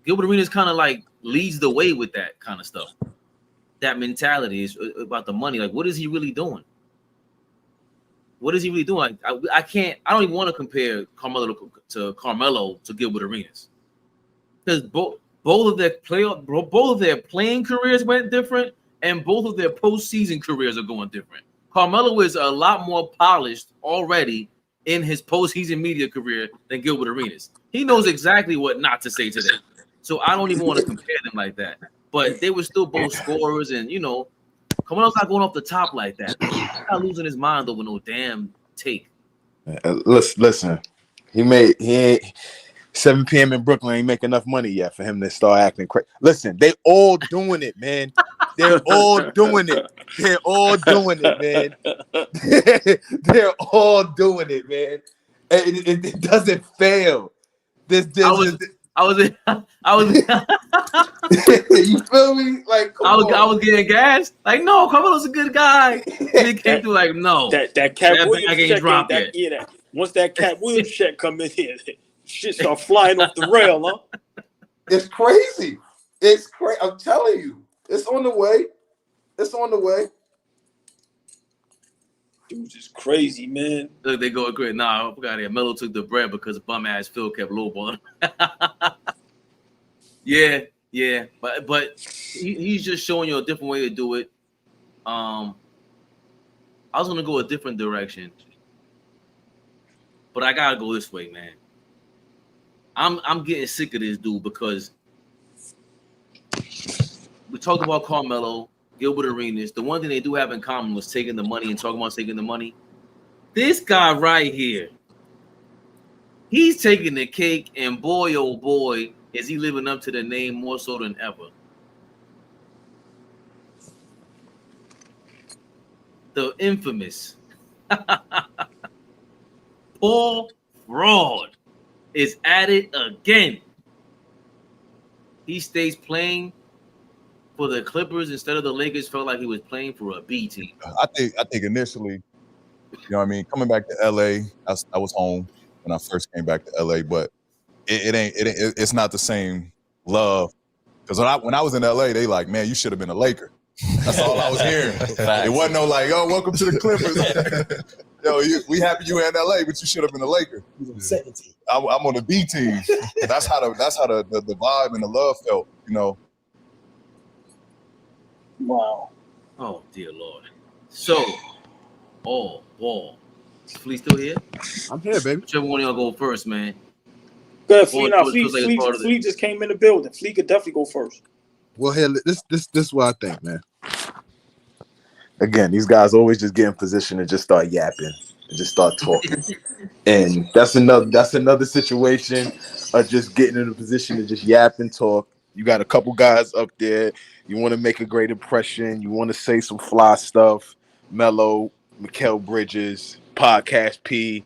Gilbert Arenas kind of like leads the way with that kind of stuff. That mentality is about the money. Like, what is he really doing? What is he really doing? I don't even want to compare Carmelo to Gilbert Arenas, because both of their playing careers went different, and both of their postseason careers are going different. Carmelo is a lot more polished already in his postseason media career than Gilbert Arenas. He knows exactly what not to say today. So I don't even want to compare them like that. But they were still both scorers, and Carmelo's not going off the top like that. He's not losing his mind over no damn take. Listen, he ain't 7 p.m. in Brooklyn ain't make enough money yet for him to start acting crazy. Listen, they all doing it, man. They're all doing it. They're all doing it, man. They're all doing it, man. It doesn't fail. I was you feel me? Like, I was getting gas. Like, no, Carmelo's a good guy. And he came through like, no. That Cat Williams check dropped yet. Once that Cat Williams check come in here, shit start flying off the rail, huh? It's crazy. It's crazy. I'm telling you. It's on the way. It's on the way. Dude's just crazy, man. Look, they go great. Nah, I forgot here. Melo took the bread because bum ass Phil kept lowballing. Yeah. But he's just showing you a different way to do it. I was gonna go a different direction. But I gotta go this way, man. I'm getting sick of this dude because we talked about Carmelo, Gilbert Arenas. The one thing they do have in common was taking the money and talking about taking the money. This guy right here, he's taking the cake, and boy, oh boy, is he living up to the name more so than ever. The infamous Paul Fraud is at it again. He stays playing for the Clippers instead of the Lakers. Felt like he was playing for a B team. I think initially, you know what I mean, coming back to LA, I was home when I first came back to LA, but it's not the same love. Because when I was in LA, they like, man, you should have been a Laker. That's all I was hearing. It wasn't no like, oh, welcome to the Clippers. Yo, we happy you in LA, but you should have been a Laker. I'm on the B team. That's how the vibe and the love felt, you know. Wow. Oh dear Lord. So, ball. Flea still here? I'm here, baby. Whichever one of y'all go first, man. Go ahead, Flea. Now, Flea just came in the building. Flea could definitely go first. Well, here, this is what I think, man. Again, these guys always just get in position and just start yapping and just start talking. And that's another situation of just getting in a position to just yap and talk. You got a couple guys up there. You want to make a great impression. You want to say some fly stuff. Melo, Mikal Bridges, Podcast P,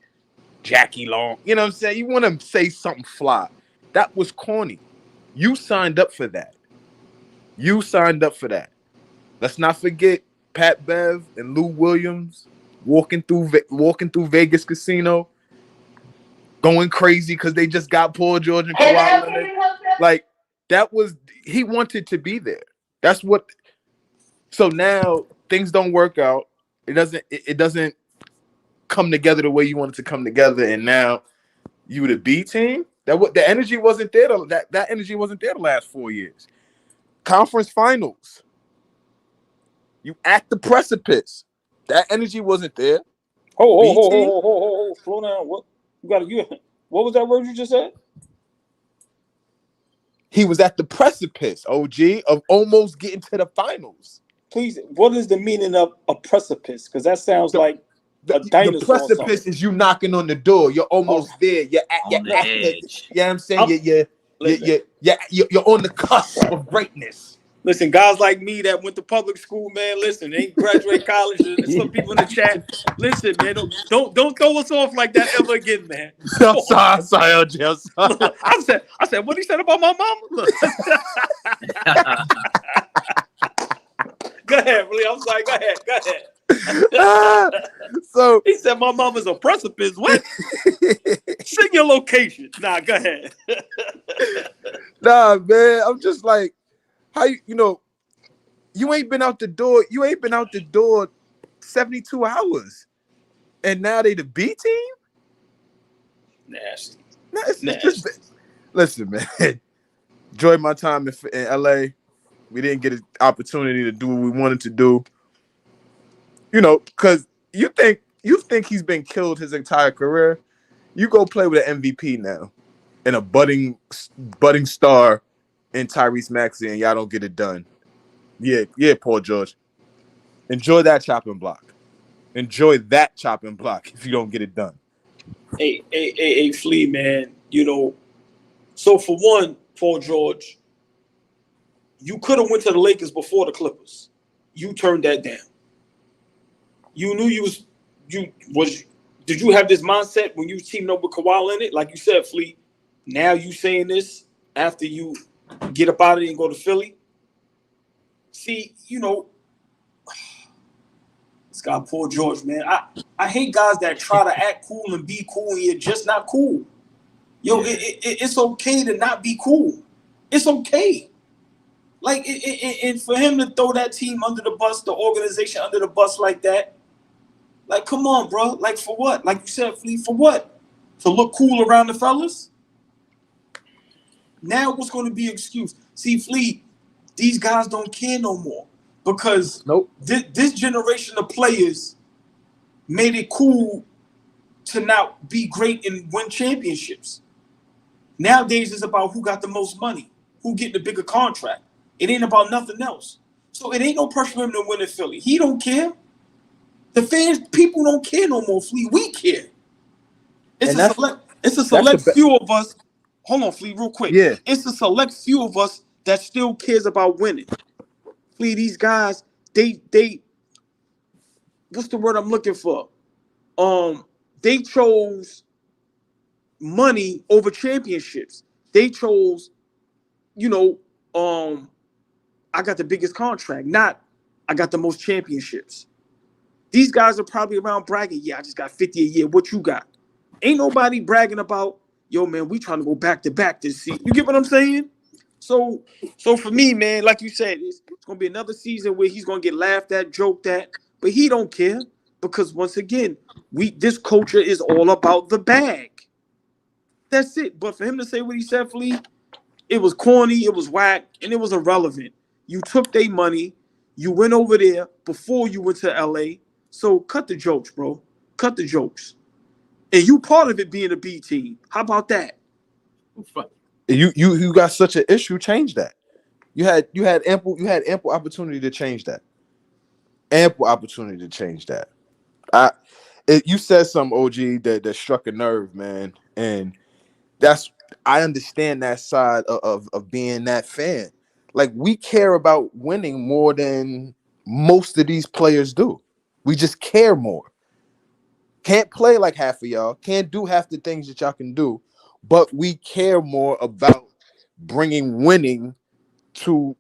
Jackie Long. You know what I'm saying? You want to say something fly. That was corny. You signed up for that. Let's not forget Pat Bev and Lou Williams walking through Vegas Casino, going crazy because they just got Paul George and Kawhi Leonard. Like, that was, he wanted to be there. That's what. So now things don't work out. It doesn't come together the way you want it to come together, and now you the B team. The energy wasn't there. That energy wasn't there the last 4 years. Conference finals. You at the precipice. That energy wasn't there. Oh, slow down. What was that word you just said? He was at the precipice, OG, of almost getting to the finals. Please, what is the meaning of a precipice? Because that sounds like a dinosaur. The precipice is you knocking on the door. You're almost there. You're at the edge. You know what I'm saying? You're on the cusp of greatness. Listen, guys like me that went to public school, man. Listen, ain't graduate college. And some people in the chat. Listen, man, don't throw us off like that ever again, man. I'm sorry, OG. I'm sorry. I said, what he said about my mama? Look. Go ahead, Willie. I'm sorry. Go ahead. So he said my mama's a precipice. What? Sing your location. Nah, go ahead. Nah, man. I'm just like, how you ain't been out the door. You ain't been out the door 72 hours, and now they the B team. Nasty. It's just, listen, man. Enjoyed my time in LA. We didn't get an opportunity to do what we wanted to do. You know, because you think he's been killed his entire career. You go play with an MVP now and a budding star in Tyrese Maxey, and y'all don't get it done. Yeah, Paul George. Enjoy that chopping block. Enjoy that chopping block if you don't get it done. Hey, Flea, man. You know, so for one, Paul George, you could have went to the Lakers before the Clippers. You turned that down. You knew did you have this mindset when you teamed up with Kawhi Leonard? Like you said, Flea, now you saying this after you get up out of there and go to Philly? See, you know, this guy Paul George, man. I hate guys that try to act cool and be cool and you're just not cool. Yo, it's okay to not be cool. It's okay. Like, and for him to throw that team under the bus, the organization under the bus like that, like, come on, bro. Like, for what? Like you said, Flea, for what? To look cool around the fellas? Now what's going to be an excuse? See, Flea, these guys don't care no more because nope. This generation of players made it cool to not be great and win championships. Nowadays, it's about who got the most money, who get the bigger contract. It ain't about nothing else. So it ain't no pressure for him to win in Philly. He don't care. The fans, people don't care no more, Flea. We care. It's a select few of us. Hold on, Flea, real quick. Yeah. It's a select few of us that still cares about winning. Flea, these guys, they what's the word I'm looking for? They chose money over championships. They chose, I got the biggest contract, not I got the most championships. These guys are probably around bragging, yeah, I just got 50 a year. What you got? Ain't nobody bragging about, yo, man, we trying to go back to back this season. You get what I'm saying? So for me, man, like you said, it's gonna be another season where he's gonna get laughed at, joked at, but he don't care because once again, this culture is all about the bag. That's it. But for him to say what he said, Flea, it was corny, it was whack, and it was irrelevant. You took their money, you went over there before you went to LA. So cut the jokes, bro. Cut the jokes. And you part of it being a B team. How about that? You got such an issue, change that. You had ample opportunity to change that. Ample opportunity to change that. You said something, OG, that struck a nerve, man. And I understand that side of being that fan. Like, we care about winning more than most of these players do. We just care more. Can't play like half of y'all. Can't do half the things that y'all can do. But we care more about bringing winning to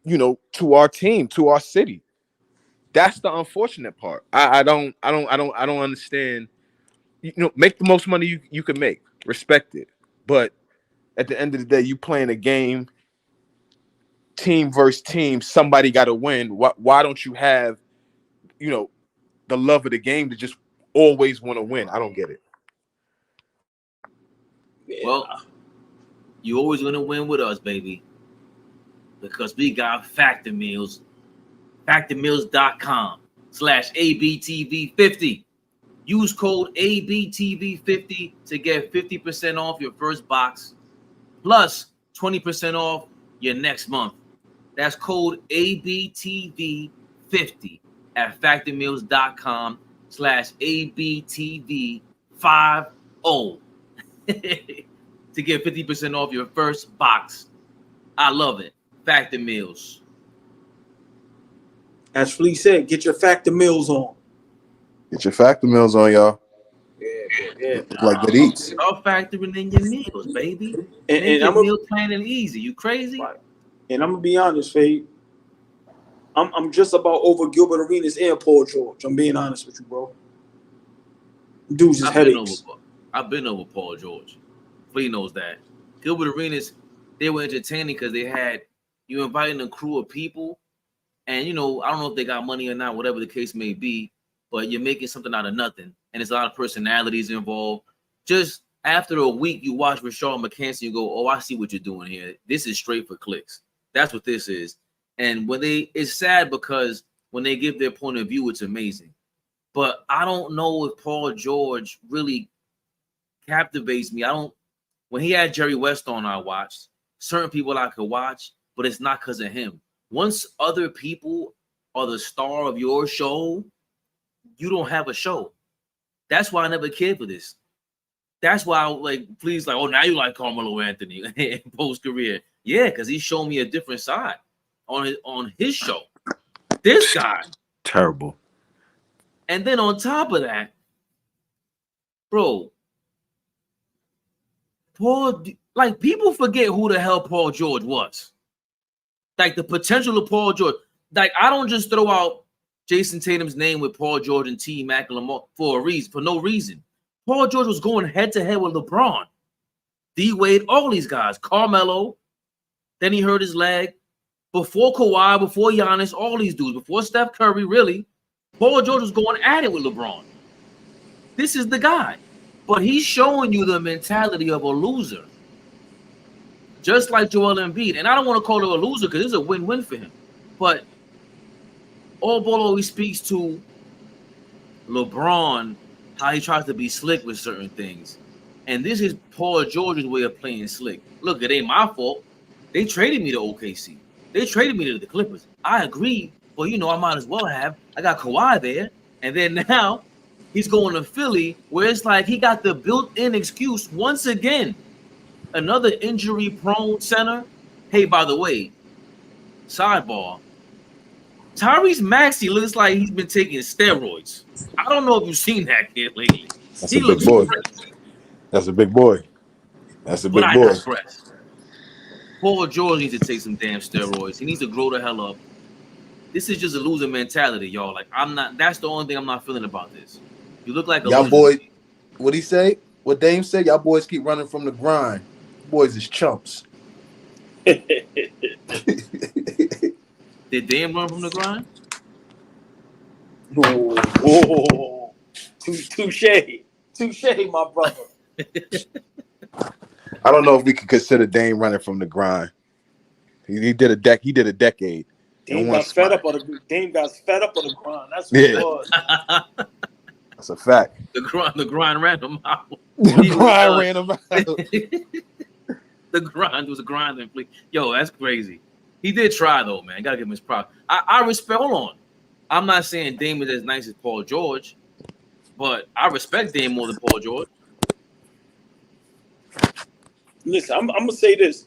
our team, to our city. That's the unfortunate part. I don't understand. Make the most money you can make. Respect it. But at the end of the day, you playing a game, team versus team. Somebody got to win. Why don't you have, the love of the game to just always want to win? I don't get it. Well, you always going to win with us, baby, because we got Factor Meals. FactorMeals.com/ABTV50. Use code ABTV50 to get 50% off your first box, plus 20% off your next month. That's code ABTV50 at FactorMeals.com/ABTV50 to get 50% off your first box. I love it. Factor Meals. As Flea said, get your Factor Meals on. Get your Factor Meals on, y'all. Yeah. Like good eats. Start factoring in your meals, baby. And your meal planning easy. You crazy? Right. And I'm gonna be honest, Faye. I'm just about over Gilbert Arenas and Paul George. I'm being honest with you, bro. Dudes is headaches. I've been over Paul George. Flea knows that. Gilbert Arenas, they were entertaining because they had you inviting a crew of people, and I don't know if they got money or not, whatever the case may be, but you're making something out of nothing, and there's a lot of personalities involved. Just after a week, you watch Rashard McCann, you go, "Oh, I see what you're doing here. This is straight for clicks." That's what this is. And it's sad because when they give their point of view, it's amazing. But I don't know if Paul George really captivates me. When he had Jerry West on, I watched. Certain people I could watch, but it's not because of him. Once other people are the star of your show, you don't have a show. That's why I never cared for this. That's why please, oh, now you like Carmelo Anthony in post-career. Yeah, because he showed me a different side on his show. This guy. Terrible. And then on top of that, bro, people forget who the hell Paul George was. The potential of Paul George. I don't just throw out Jason Tatum's name with Paul George and T. Mac and Lamar for no reason. Paul George was going head-to-head with LeBron, D-Wade, all these guys, Carmelo. Then he hurt his leg. Before Kawhi, before Giannis, all these dudes, before Steph Curry, really, Paul George was going at it with LeBron. This is the guy. But he's showing you the mentality of a loser. Just like Joel Embiid. And I don't want to call it a loser because it's a win-win for him. But AllBall always speaks to LeBron how he tries to be slick with certain things. And this is Paul George's way of playing slick. Look, it ain't my fault. They traded me to OKC. They traded me to the Clippers. I agree. Well, you know, I might as well have. I got Kawhi there. And then now he's going to Philly, where it's like he got the built-in excuse once again. Another injury-prone center. Hey, by the way, sidebar, Tyrese Maxey looks like he's been taking steroids. I don't know if you've seen that kid lately. That's He a big looks boy. crazy. That's a big boy. That's a big But I boy. digress. Paul George needs to take some damn steroids. He needs to grow the hell up. This is just a loser mentality, y'all. Like, I'm not. That's the only thing I'm not feeling about this. You look like a Y'all loser. boys, what he say? What Dame said? Y'all boys keep running from the grind. Boys is chumps. Did Dame run from the grind? Whoa. Touche, my brother. I don't know if we could consider Dame running from the grind. He did a decade. Dame got fed up on the grind. That's what it was. That's a fact. The grind ran him out. The grind ran him out. The grind was a grinding fleet. Yo, that's crazy. He did try though, man. Gotta give him his props. I respect. Hold on. I'm not saying Dame is as nice as Paul George, but I respect Dame more than Paul George. Listen, I'm gonna say this.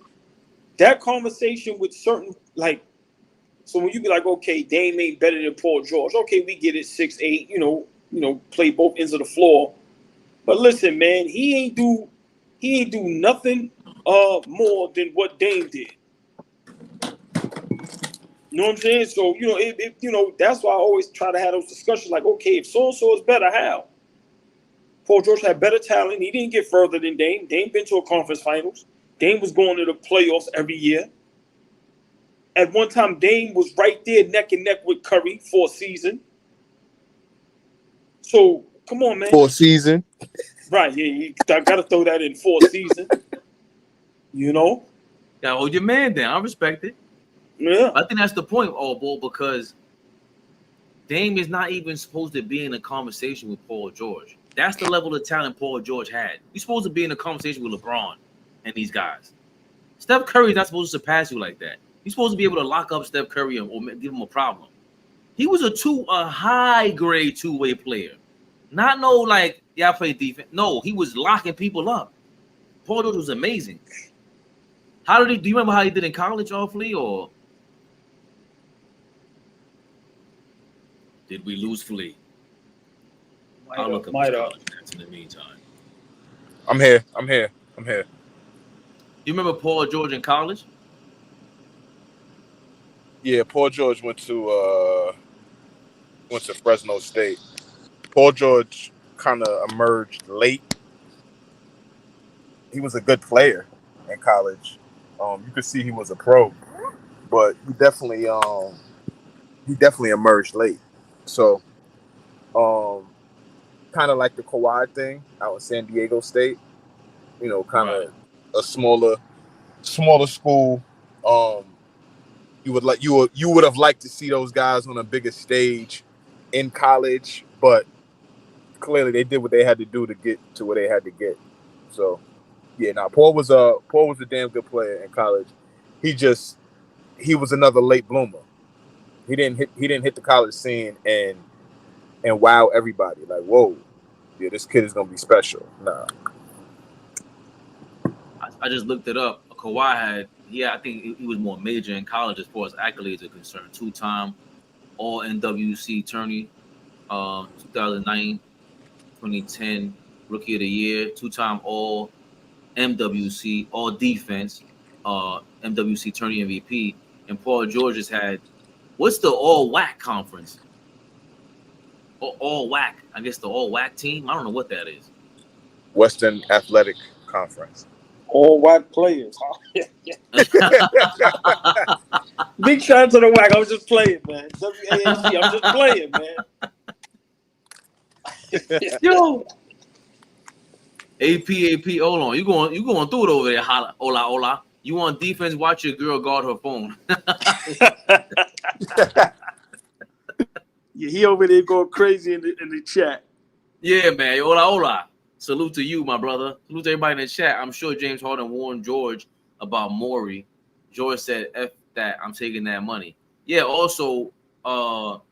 That conversation with certain, like, so when you be like, okay, Dame ain't better than Paul George. Okay, we get it, 6'8", you know, play both ends of the floor. But listen, man, he ain't do nothing more than what Dame did. You know what I'm saying? So, that's why I always try to have those discussions like, okay, if so-and-so is better, how? Paul George had better talent. He didn't get further than Dame. Dame been to a conference finals. Dame was going to the playoffs every year. At one time, Dame was right there neck and neck with Curry for a season. So, come on, man. For a season. Right, yeah, I got to throw that in for a season. You know? Gotta hold your man down. I respect it. Yeah. I think that's the point, AllBall, because Dame is not even supposed to be in a conversation with Paul George. That's the level of talent Paul George had. He's supposed to be in a conversation with LeBron and these guys. Steph Curry's not supposed to surpass you like that. He's supposed to be able to lock up Steph Curry or give him a problem. He was a high-grade two-way player. Not no, like, yeah, I play defense. No, he was locking people up. Paul George was amazing. Do you remember how he did in college, awfully, or did we lose Flea? I'll look up his college stats in the meantime. I'm here. You remember Paul George in college? Yeah, Paul George went to Fresno State. Paul George kind of emerged late. He was a good player in college. You could see he was a pro, but he definitely emerged late. So, kind of like the Kawhi thing out in San Diego State. You know, kind of a smaller school. You would have liked to see those guys on a bigger stage in college, but clearly they did what they had to do to get to where they had to get. So, yeah, Paul was a damn good player in college. He was another late bloomer. He didn't hit the college scene and wow everybody. Like, whoa, yeah, this kid is gonna be special. Nah. I just looked it up. Kawhi had, I think he was more major in college as far as accolades are concerned. 2-time All NWC tourney, 2009, 2010 Rookie of the Year, 2-time All MWC, All Defense, MWC tourney MVP. And Paul George has had, what's the All WAC conference? All WAC, I guess the All WAC team. I don't know what that is. Western Athletic Conference. All WAC players. Big shout out to the WAC. I was just playing, man. WAC. I'm just playing, man. Yo. AP. Hold on. You going through it over there. Hola. You on defense? Watch your girl guard her phone. Yeah, he over there going crazy in the chat. Yeah, man. Hola, hola. Salute to you, my brother. Salute to everybody in the chat. I'm sure James Harden warned George about Maury. George said, F that, I'm taking that money. Yeah, also, Kawhi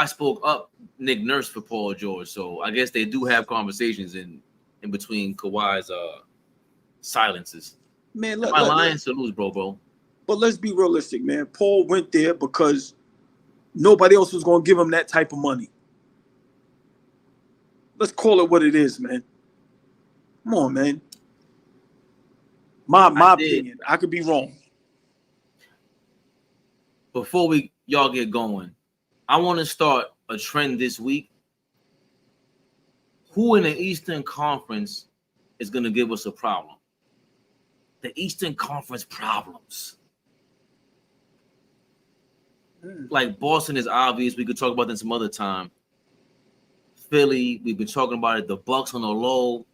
spoke up Nick Nurse for Paul George. So I guess they do have conversations in between Kawhi's silences. Man, Am I lying? Salute, bro. But let's be realistic, man. Paul went there because nobody else was going to give him that type of money. Let's call it what it is, man. Come on, man. My opinion. I could be wrong. Before y'all get going, I want to start a trend this week. Who in the Eastern Conference is going to give us a problem? The Eastern Conference problems. Like Boston is obvious. We could talk about that some other time. Philly, we've been talking about it. The Bucks on the low.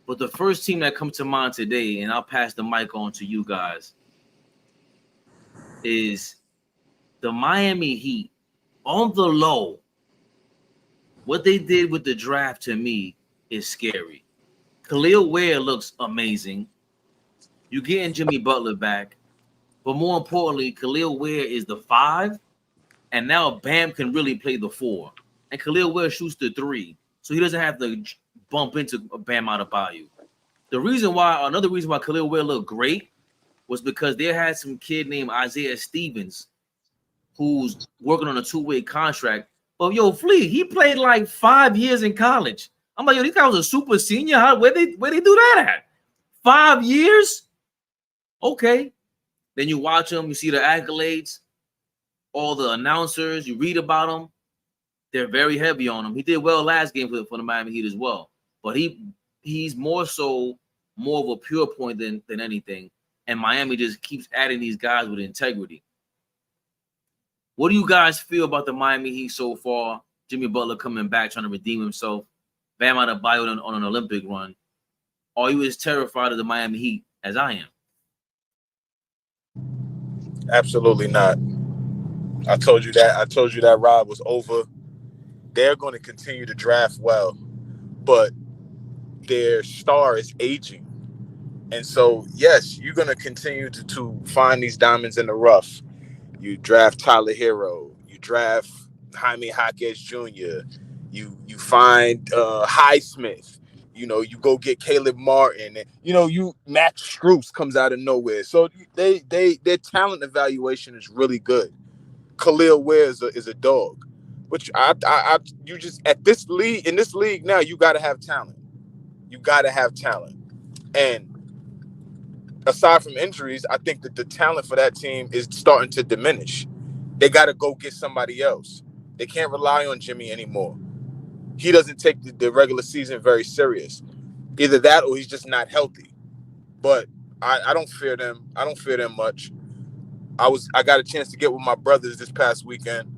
But the first team that comes to mind today, and I'll pass the mic on to you guys, is the Miami Heat on the low. What they did with the draft to me is scary. Khalil Ware looks amazing. You're getting Jimmy Butler back. But more importantly, Khalil Ware is the 5. And now Bam can really play the 4. And Khalil Ware shoots the 3. So he doesn't have to bump into Bam Adebayo. Another reason why Khalil Ware looked great was because they had some kid named Isaiah Stevens who's working on a 2-way contract. But yo, Flea, he played like 5 years in college. I'm like, yo, this guy was a super senior. Where they do that at? 5 years? Okay. Then you watch him, you see the accolades, all the announcers, you read about him. They're very heavy on him. He did well last game for the Miami Heat as well. But he's more of a pure point than anything. And Miami just keeps adding these guys with integrity. What do you guys feel about the Miami Heat so far? Jimmy Butler coming back, trying to redeem himself. Bam Adebayo on an Olympic run. Are you as terrified of the Miami Heat as I am? Absolutely not. I told you that ride was over. They're going to continue to draft well, but their star is aging. And so, yes, you're going to continue to find these diamonds in the rough. You draft Tyler Hero. You draft Jaime Jaquez Jr. You find Highsmith. You know, you go get Caleb Martin. And, you know, Max Strus comes out of nowhere. So their talent evaluation is really good. Khalil Ware is a dog. Which you just in this league now, you got to have talent. You got to have talent. And aside from injuries, I think that the talent for that team is starting to diminish. They got to go get somebody else. They can't rely on Jimmy anymore. He doesn't take the regular season very serious. Either that or he's just not healthy. But I don't fear them. I don't fear them much. I got a chance to get with my brothers this past weekend.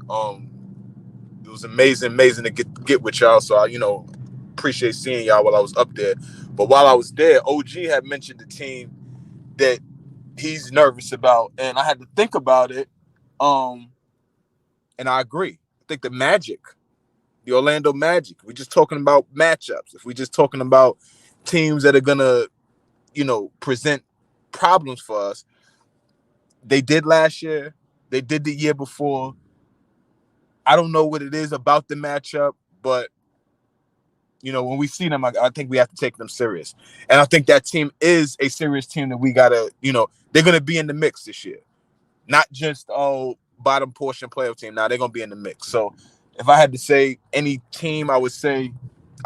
It was amazing to get with y'all. So I, appreciate seeing y'all while I was up there. But while I was there, OG had mentioned the team that he's nervous about, and I had to think about it. And I agree. I think the Orlando Magic. We're just talking about matchups. If we're just talking about teams that are gonna, present problems for us, they did last year. They did the year before. I don't know what it is about the matchup, but when we see them, I think we have to take them serious. And I think that team is a serious team that we gotta, they're gonna be in the mix this year. Not just bottom portion playoff team. Now they're gonna be in the mix. So if I had to say any team, I would say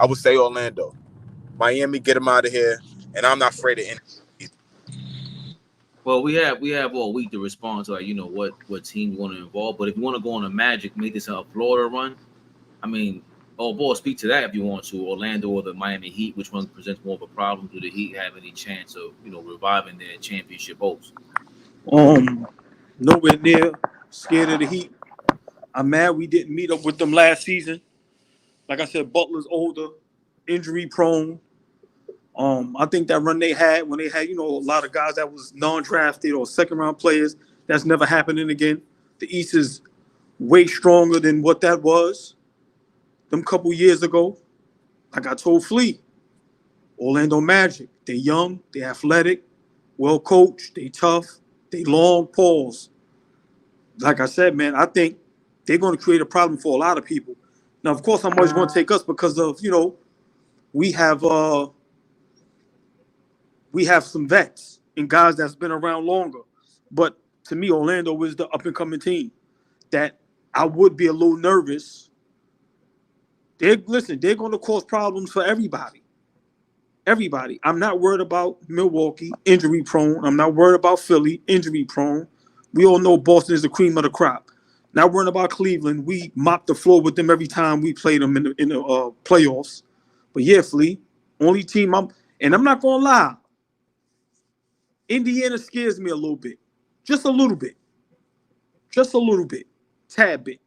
Orlando. Miami, get them out of here. And I'm not afraid of any. Well, we have all week to respond to what team you want to involve. But if you want to go on a Magic, make this a Florida run. I mean, AllBall, speak to that if you want to. Orlando or the Miami Heat, which one presents more of a problem? Do the Heat have any chance of reviving their championship hopes? Nowhere near scared of the Heat. I'm mad we didn't meet up with them last season. Like I said, Butler's older, injury prone. I think that run they had when they had, a lot of guys that was non-drafted or second-round players, that's never happening again. The East is way stronger than what that was. them couple years ago, like I told Flea, Orlando Magic, they young, they athletic, well coached, they tough, they long pause. Like I said, man, I think they're going to create a problem for a lot of people. Now, of course, I'm always going to take us because of, we have some vets and guys that's been around longer. But to me, Orlando is the up-and-coming team that I would be a little nervous. They're going to cause problems for everybody. Everybody. I'm not worried about Milwaukee, injury prone. I'm not worried about Philly, injury prone. We all know Boston is the cream of the crop. Not worrying about Cleveland. We mop the floor with them every time we play them in the playoffs. But yeah, Flea, only team and I'm not going to lie. Indiana scares me a little bit. Just a little bit. Just a little bit. Tad bit.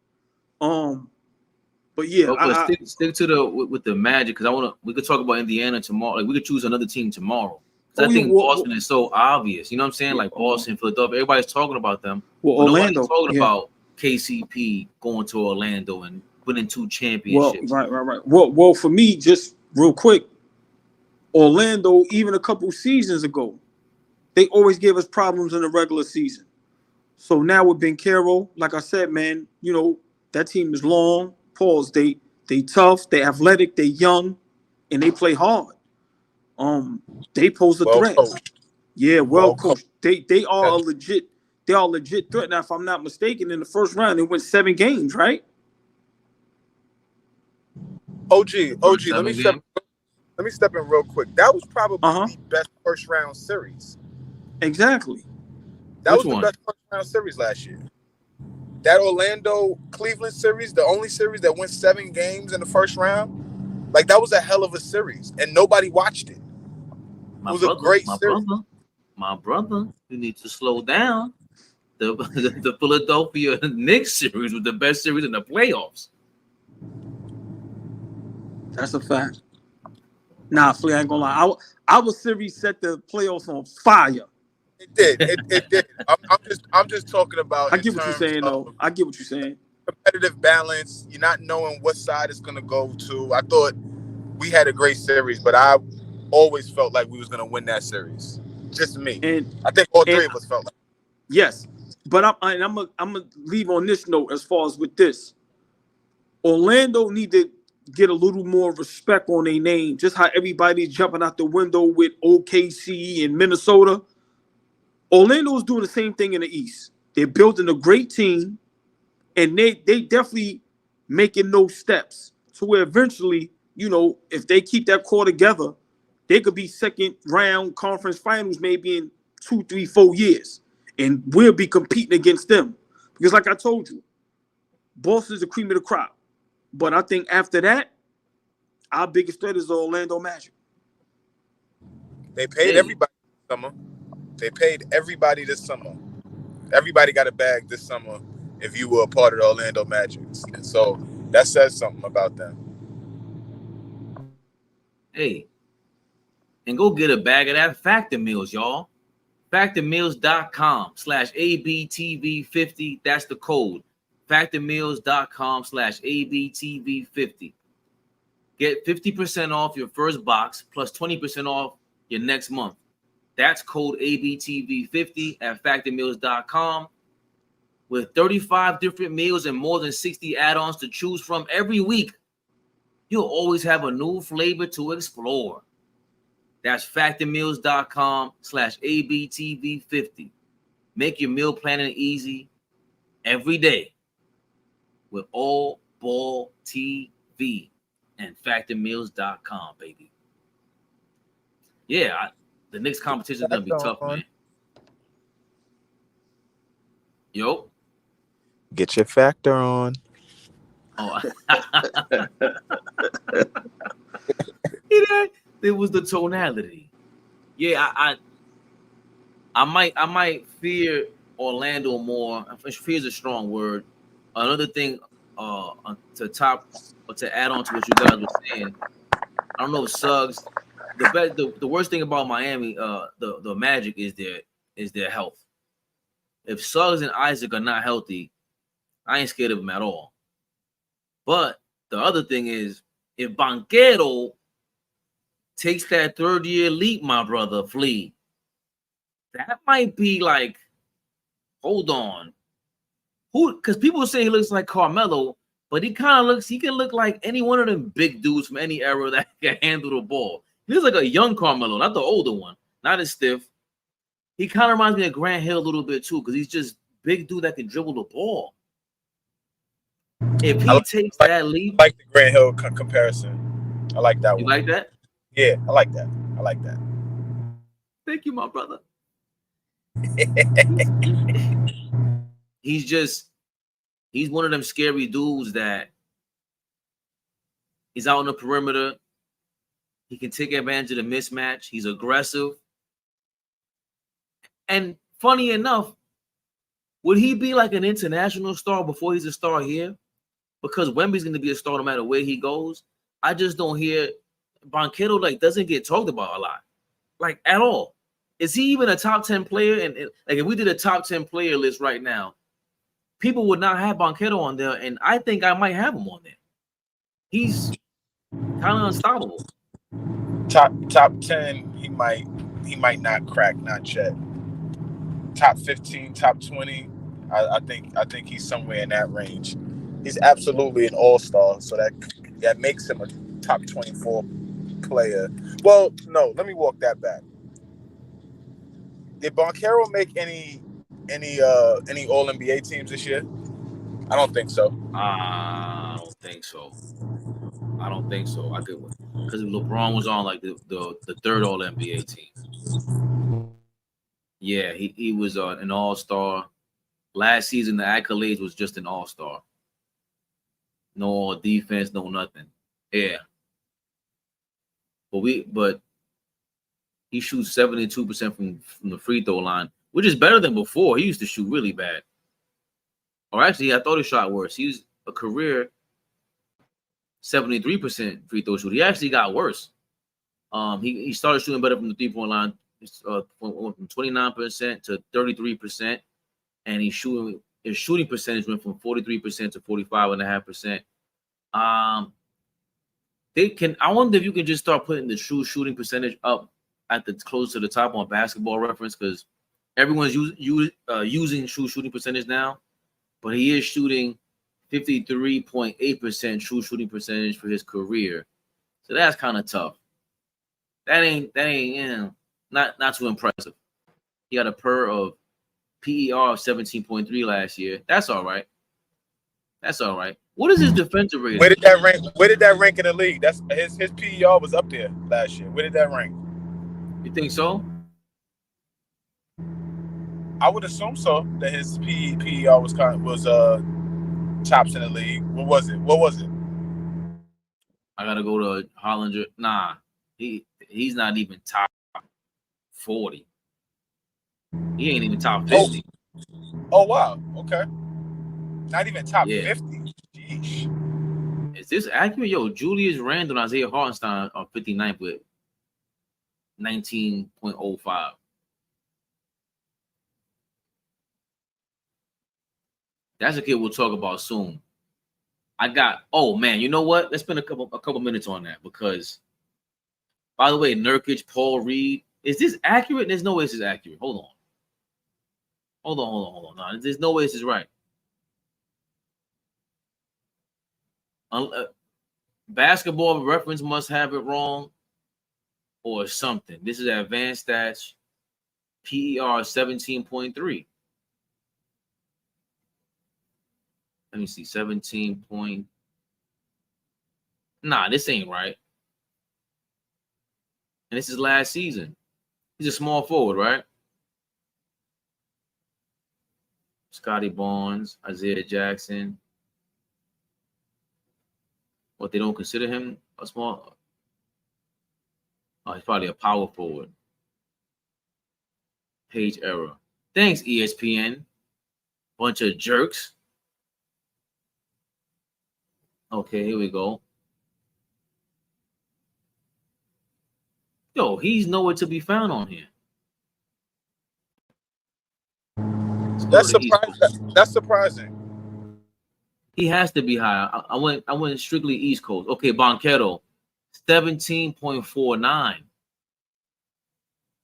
But yeah, stick to with the Magic, because we could talk about Indiana tomorrow. Like, we could choose another team tomorrow. I think Boston is so obvious. You know what I'm saying? Like Boston, Philadelphia, everybody's talking about them. Well, Orlando, nobody's talking about KCP going to Orlando and winning 2 championships. Right. Well, for me, just real quick, Orlando, even a couple seasons ago, they always gave us problems in the regular season. So now with Ben Caro, like I said, man, that team is long. Pause. They tough, they athletic, they young, and they play hard. They pose a threat. Coached. Yeah, well coached. They are a legit threat. Now, if I'm not mistaken, in the first round, they went 7 games, right? OG, let me step in real quick. That was probably the best first round series. Exactly. That was the best first round series last year. That Orlando-Cleveland series, the only series that went 7 games in the first round, like, that was a hell of a series, and nobody watched it. It was a great series. My brother, you need to slow down. The Philadelphia Knicks series was the best series in the playoffs. That's a fact. Nah, Flea, I ain't gonna lie. Our series set the playoffs on fire. It did. I'm just talking about. I get what you're saying, though. I get what you're saying. Competitive balance. You're not knowing what side it's gonna go to. I thought we had a great series, but I always felt like we was gonna win that series. Just me. And I think all three of us felt like. Yes, but I'm gonna leave on this note as far as with this. Orlando need to get a little more respect on their name. Just how everybody's jumping out the window with OKC and Minnesota. Orlando is doing the same thing in the East. They're building a great team, and they definitely making those steps to where eventually, if they keep that core together, they could be second round conference finals maybe in 2, 3, 4 years, and we'll be competing against them. Because like I told you, Boston's the cream of the crop. But I think after that, our biggest threat is the Orlando Magic. They paid everybody this summer. They paid everybody this summer. Everybody got a bag this summer if you were a part of the Orlando Magic. And so that says something about them. Hey, and go get a bag of that Factor Meals, y'all. Factormeals.com/ABTV50. That's the code. Factormeals.com/ABTV50. Get 50% off your first box plus 20% off your next month. That's code ABTV50 at factormeals.com. With 35 different meals and more than 60 add-ons to choose from every week, you'll always have a new flavor to explore. That's factormeals.com/ABTV50. Make your meal planning easy every day with AllBall TV and factormeals.com, baby. Yeah, the Knicks competition is going to be tough, man. Yo. Get your factor on. Oh, it was the tonality. Yeah, I might fear Orlando more. Fear is a strong word. Another thing to add on to what you guys were saying, I don't know if Suggs. The worst thing about Miami, the Magic is their health. If Suggs and Isaac are not healthy, I ain't scared of them at all. But the other thing is, if Banchero takes that third-year leap, my brother, Flea, that might be like, hold on. Because people say he looks like Carmelo, but he can look like any one of them big dudes from any era that can handle the ball. He looks like a young Carmelo, not the older one, not as stiff. He kind of reminds me of Grant Hill a little bit too, because he's just big dude that can dribble the ball. If he takes that leap, I like the Grant Hill comparison. I like that one. You like that? Yeah, I like that. I like that. Thank you, my brother. He's one of them scary dudes that he's out on the perimeter. He can take advantage of the mismatch. He's aggressive. And funny enough, would he be like an international star before he's a star here? Because Wemby's going to be a star no matter where he goes. I just don't hear Banchero like doesn't get talked about a lot, like at all. Is he even a top 10 player? And like if we did a top 10 player list right now, people would not have Banchero on there, and I think I might have him on there. He's kind of unstoppable. Top 10, he might not crack, not yet. Top 15, top 20, I think he's somewhere in that range. He's absolutely an all-star, so that makes him a top 24 player. Well, no, let me walk that back. Did Banchero make any All-NBA teams this year? I don't think so. I don't think so. I could, because LeBron was on like the third All-NBA team. Yeah, he was an all-star. Last season, the accolades was just an all-star. No defense, no nothing. Yeah. But he shoots 72% from the free throw line, which is better than before. He used to shoot really bad. Or actually, I thought he shot worse. He was a career 73% free throw shoot. He actually got worse. He started shooting better from the three-point line, from 29% to 33%, and his shooting percentage went from 43% to 45.5%. I wonder if you can just start putting the true shooting percentage up at the close to the top on Basketball Reference, because everyone's using true shooting percentage now, but he is shooting 53.8% true shooting percentage for his career. So that's kind of tough. That ain't not too impressive. He got a PER of 17.3 last year. That's all right. What is his defensive rating? Where did that rank in the league? That's his PER was up there last year. Where did that rank? You think so? I would assume so. That his PER was tops in the league. What was it? I gotta go to Hollinger. Nah, he's not even top 40. He ain't even top 50. Oh wow. Okay. Not even top 50. Sheesh. Is this accurate? Yo, Julius Randle and Isaiah Hartenstein are 59th with 19.05. That's a kid we'll talk about soon. Oh man, you know what? Let's spend a couple minutes on that, because by the way, Nurkic, Paul Reed, is this accurate? There's no way this is accurate. Hold on. No, there's no way this is right. Basketball Reference must have it wrong or something. This is advanced stats. PER 17.3. Let me see. 17 point. Nah, this ain't right. And this is last season. He's a small forward, right? Scotty Barnes, Isaiah Jackson. What, they don't consider him a small? Oh, he's probably a power forward. Page error. Thanks, ESPN. Bunch of jerks. Okay, here we go. Yo, he's nowhere to be found on here. That's surprising. He has to be high. I went strictly East Coast. Okay, Banquero, 17.49.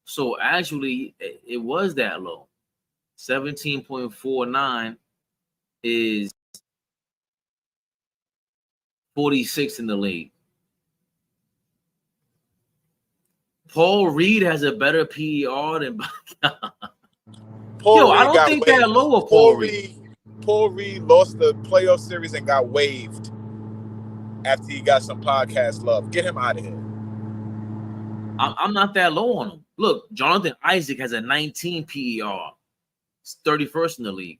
So actually, it was that low. 17.49 is 46 in the league. Paul Reed has a better PER than Paul Yo, I Reed don't got think waived. that low of Paul Reed. Paul Reed lost the playoff series and got waived after he got some podcast love. Get him out of here. I'm not that low on him. Look, Jonathan Isaac has a 19 PER. It's 31st in the league.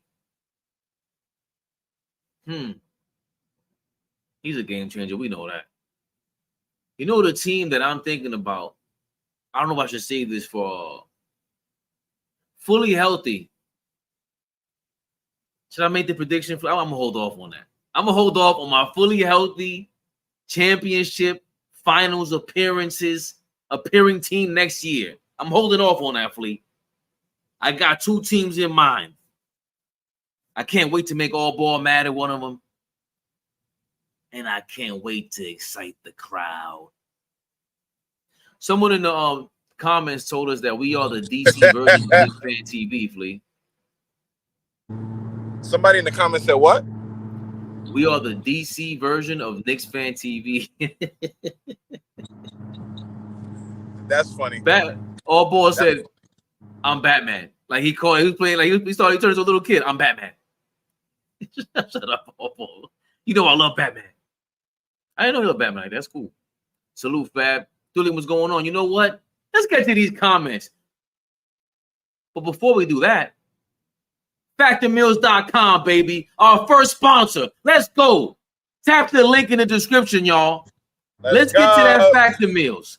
He's a game changer. We know that. You know the team that I'm thinking about? I don't know if I should save this for fully healthy. Should I make the prediction? I'm going to hold off on that. I'm going to hold off on my fully healthy championship finals appearing team next year. I'm holding off on that, Fleet. I got two teams in mind. I can't wait to make all ball mad at one of them. And I can't wait to excite the crowd. Someone in the comments told us that we are the DC version of Knicks Fan TV, Flea. Somebody in the comments said what? We are the DC version of Knicks Fan TV. That's funny. AllBall said, "I'm Batman." Like he was playing, like he turned into a little kid. I'm Batman. Shut up, AllBall. You know I love Batman. I didn't know you love Batman. That's cool. Salute, Fab. Dooley, what's going on? You know what? Let's get to these comments. But before we do that, FactorMeals.com, baby. Our first sponsor. Let's go. Tap the link in the description, y'all. Let's get to that Factor Meals.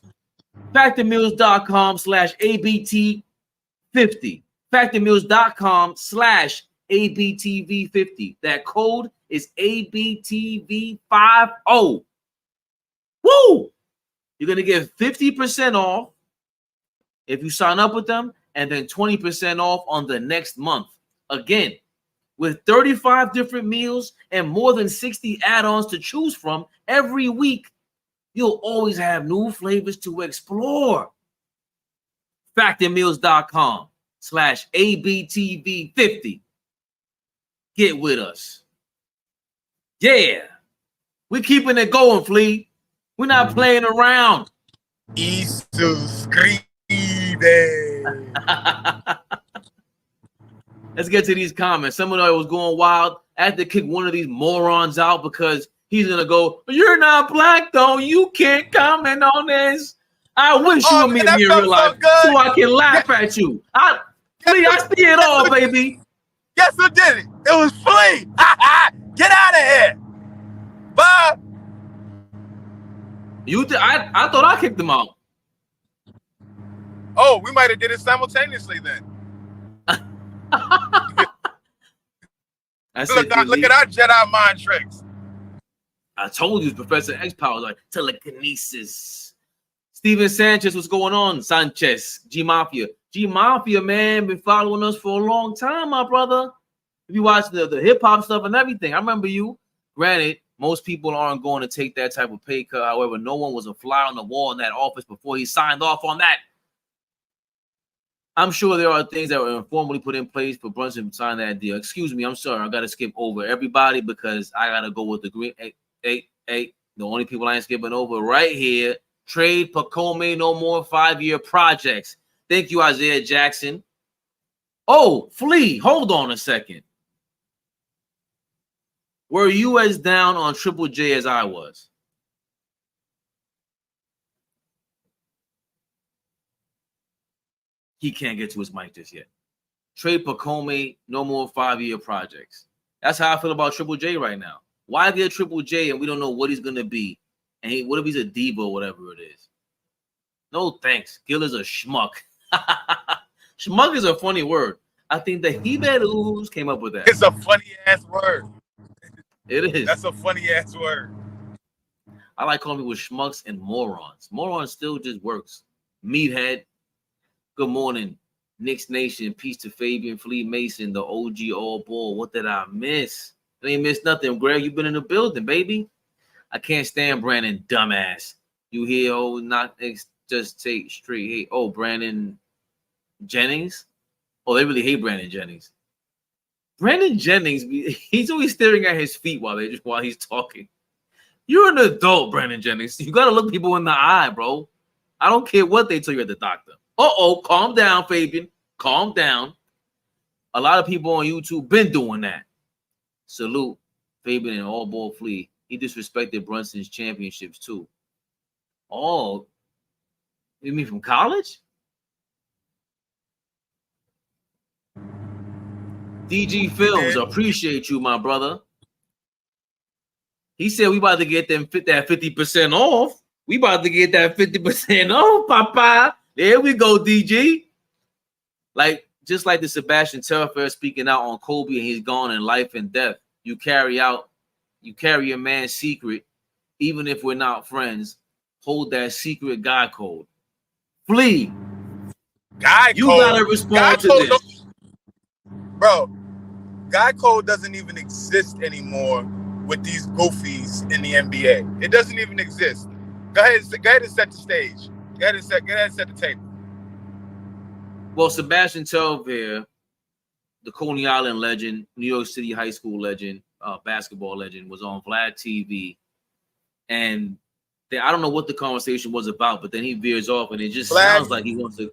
FactorMeals.com/ABT50. FactorMeals.com/ABTV50. That code is ABTV50. Woo! You're going to get 50% off if you sign up with them, and then 20% off on the next month. Again, with 35 different meals and more than 60 add-ons to choose from every week, you'll always have new flavors to explore. FactorMeals.com/ABTV50. Get with us. Yeah. We're keeping it going, Flea. We're not playing around. East to Screedy. Let's get to these comments. Someone was going wild. I had to kick one of these morons out because he's going to go, "You're not black, though. You can't comment on this." I wish you would meet me in real life so I can laugh at you. I see it all, baby. Yes, I did it. It was Flea. Get out of here. Bye. I thought I kicked him out. Oh, we might have did it simultaneously then. Look at our Jedi mind tricks. I told you, Professor X Power, like telekinesis. Steven Sanchez, what's going on? Sanchez, G Mafia, man, been following us for a long time, my brother. If you watch the hip hop stuff and everything, I remember you. Granted, most people aren't going to take that type of pay cut. However, no one was a fly on the wall in that office before he signed off on that. I'm sure there are things that were informally put in place for Brunson to sign that deal. Excuse me, I'm sorry. I got to skip over everybody because I got to go with the green. Hey, the only people I ain't skipping over right here. Trade Pacome, no more 5-year projects. Thank you, Isaiah Jackson. Oh, Flea, hold on a second. Were you as down on Triple J as I was? He can't get to his mic just yet. Trade Pacome, no more 5-year projects. That's how I feel about Triple J right now. Why get Triple J and we don't know what he's going to be? And what if he's a diva or whatever it is? No thanks. Gil is a schmuck. Schmuck is a funny word. I think the Hebrews came up with that. It's a funny-ass word. It is. That's a funny-ass word. I like calling people schmucks and morons. Morons still just works. Meathead. Good morning, Knicks Nation. Peace to Fabian, Flea Mason, the OG AllBall. What did I miss? I ain't missed nothing. Greg, you been in the building, baby. I can't stand Brandon, dumbass. You hear, oh, not just take straight hate. Oh, Brandon Jennings? Oh, they really hate Brandon Jennings. Brandon Jennings, he's always staring at his feet while he's talking. You're an adult, Brandon Jennings. You got to look people in the eye, bro. I don't care what they tell you at the doctor. Uh-oh, calm down, Fabian. Calm down. A lot of people on YouTube been doing that. Salute Fabian and AllBall Flea. He disrespected Brunson's championships, too. Oh, you mean from college? DG Films, appreciate you, my brother. He said we about to get that 50% off. We about to get that 50% off, Papa. There we go, DG. Like, just like the Sebastian Telfair speaking out on Kobe and he's gone in life and death. You carry a man's secret, even if we're not friends. Hold that secret guy code. Flea. You gotta respond to this. Bro, guy code doesn't even exist anymore with these goofies in the NBA. It doesn't even exist. Go ahead and set the stage. Go ahead and set the table. Well, Sebastian Telfair, the Coney Island legend, New York City high school legend, basketball legend, was on Vlad TV. And I don't know what the conversation was about, but then he veers off and it just sounds like he wants to.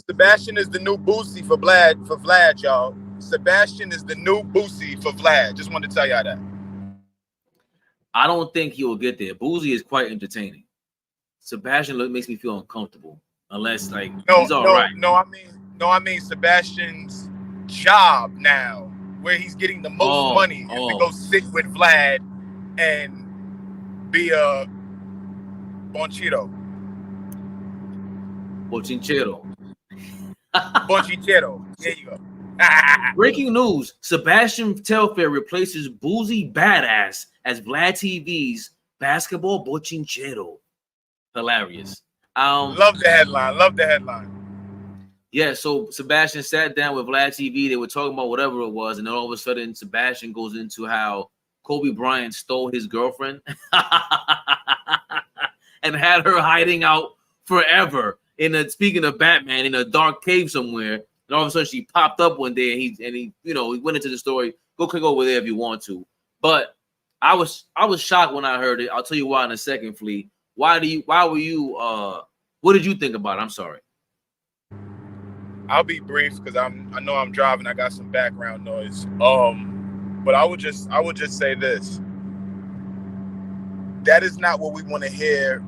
Sebastian is the new Boosie for Vlad, y'all. Sebastian is the new Boosie for Vlad. Just wanted to tell y'all that. I don't think he will get there. Boosie is quite entertaining. Sebastian makes me feel uncomfortable. Unless he's all right. No, I mean Sebastian's job now, where he's getting the most money, is to go sit with Vlad and be a Bonchito. There you go. Breaking news: Sebastian Telfair replaces Boosie Badass as Vlad TV's basketball bochinchero. Hilarious. Love the headline. Yeah, so Sebastian sat down with Vlad TV. They were talking about whatever it was, and then all of a sudden, Sebastian goes into how Kobe Bryant stole his girlfriend and had her hiding out forever. Speaking of Batman, in a dark cave somewhere, and all of a sudden she popped up one day, and he went into the story. Go click over there if you want to. But I was shocked when I heard it. I'll tell you why in a second, Flea. What did you think about it? I'm sorry. I'll be brief because I know I'm driving. I got some background noise. But I would just say this. That is not what we want to hear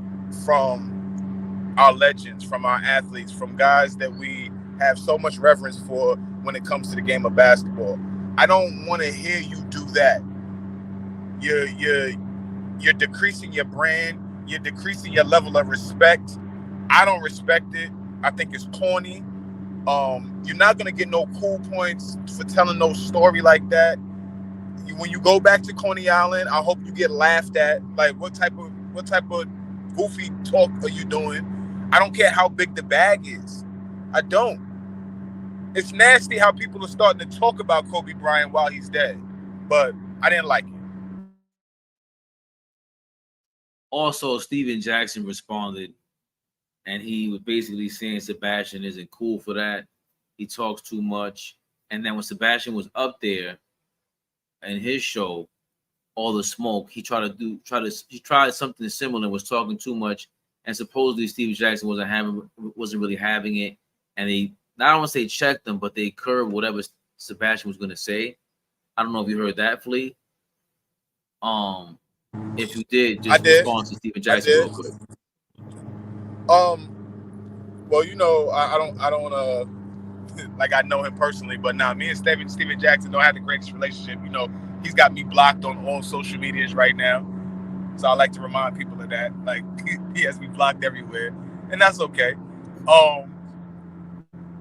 from our legends, from our athletes, from guys that we have so much reverence for when it comes to the game of basketball. I don't want to hear you do that. You're decreasing your brand. You're decreasing your level of respect. I don't respect it. I think it's corny. You're not gonna get no cool points for telling no story like that. When you go back to Coney Island, I hope you get laughed at. Like, what type of goofy talk are you doing? I don't care how big the bag is. I don't. It's nasty how people are starting to talk about Kobe Bryant while he's dead. But I didn't like it. Also, Steven Jackson responded, and he was basically saying Sebastian isn't cool for that. He talks too much. And then when Sebastian was up there in his show, All the Smoke, he tried something similar and was talking too much. And supposedly Steven Jackson wasn't really having it. And they, I don't want to say checked them, but they curbed whatever Sebastian was going to say. I don't know if you heard that, Flea. If you did, just respond to Steven Jackson real quick. Well, I don't like I know him personally, but me and Steven Jackson don't have the greatest relationship. He's got me blocked on all social medias right now. So I like to remind people of that. Like, he has me blocked everywhere, and that's okay.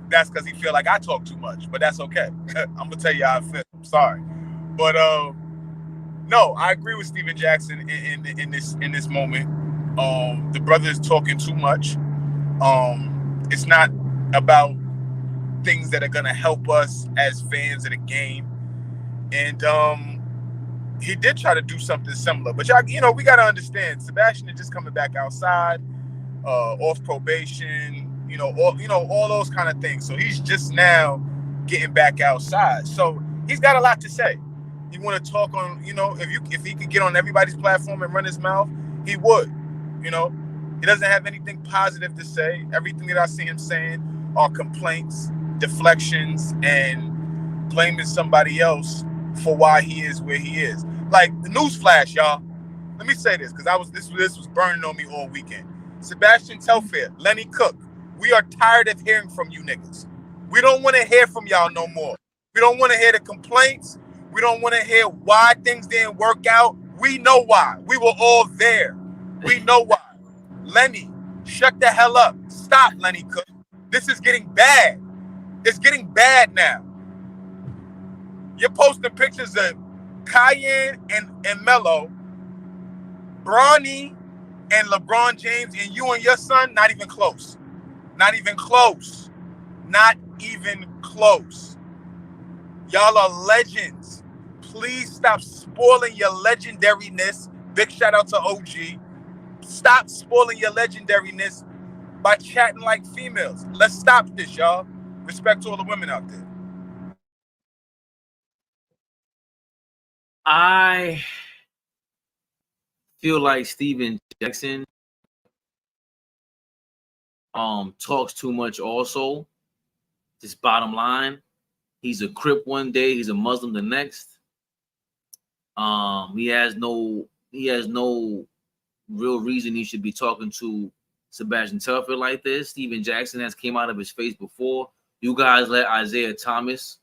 That's because he feel like I talk too much, but that's okay. I'm gonna tell you how I feel. I'm sorry, but no, I agree with Steven Jackson in this moment. The brother is talking too much. It's not about things that are gonna help us as fans of the game. And he did try to do something similar. But y'all, you know, we gotta understand, Sebastian is just coming back outside, off probation, all those kind of things. So he's just now getting back outside. So he's got a lot to say. He want to talk on, if he could get on everybody's platform and run his mouth, he would. He doesn't have anything positive to say. Everything that I see him saying are complaints, deflections, and blaming somebody else for why he is where he is. Like, the newsflash, y'all. Let me say this, because this was burning on me all weekend. Sebastian Telfair, Lenny Cook, we are tired of hearing from you niggas. We don't want to hear from y'all no more. We don't want to hear the complaints. We don't want to hear why things didn't work out. We know why. We were all there. We know why. Lenny, shut the hell up. Stop, Lenny Cook. This is getting bad. It's getting bad now. You're posting pictures of Cayenne and Melo, Bronny and LeBron James, and you and your son, not even close. Not even close. Not even close. Y'all are legends. Please stop spoiling your legendariness. Big shout out to OG. Stop spoiling your legendariness by chatting like females. Let's stop this, y'all. Respect to all the women out there. I feel like Steven Jackson talks too much also. Just bottom line. He's a Crip one day, he's a Muslim the next. He has no real reason he should be talking to Sebastian Telfair like this. Steven Jackson has came out of his face before. You guys let Isaiah Thomas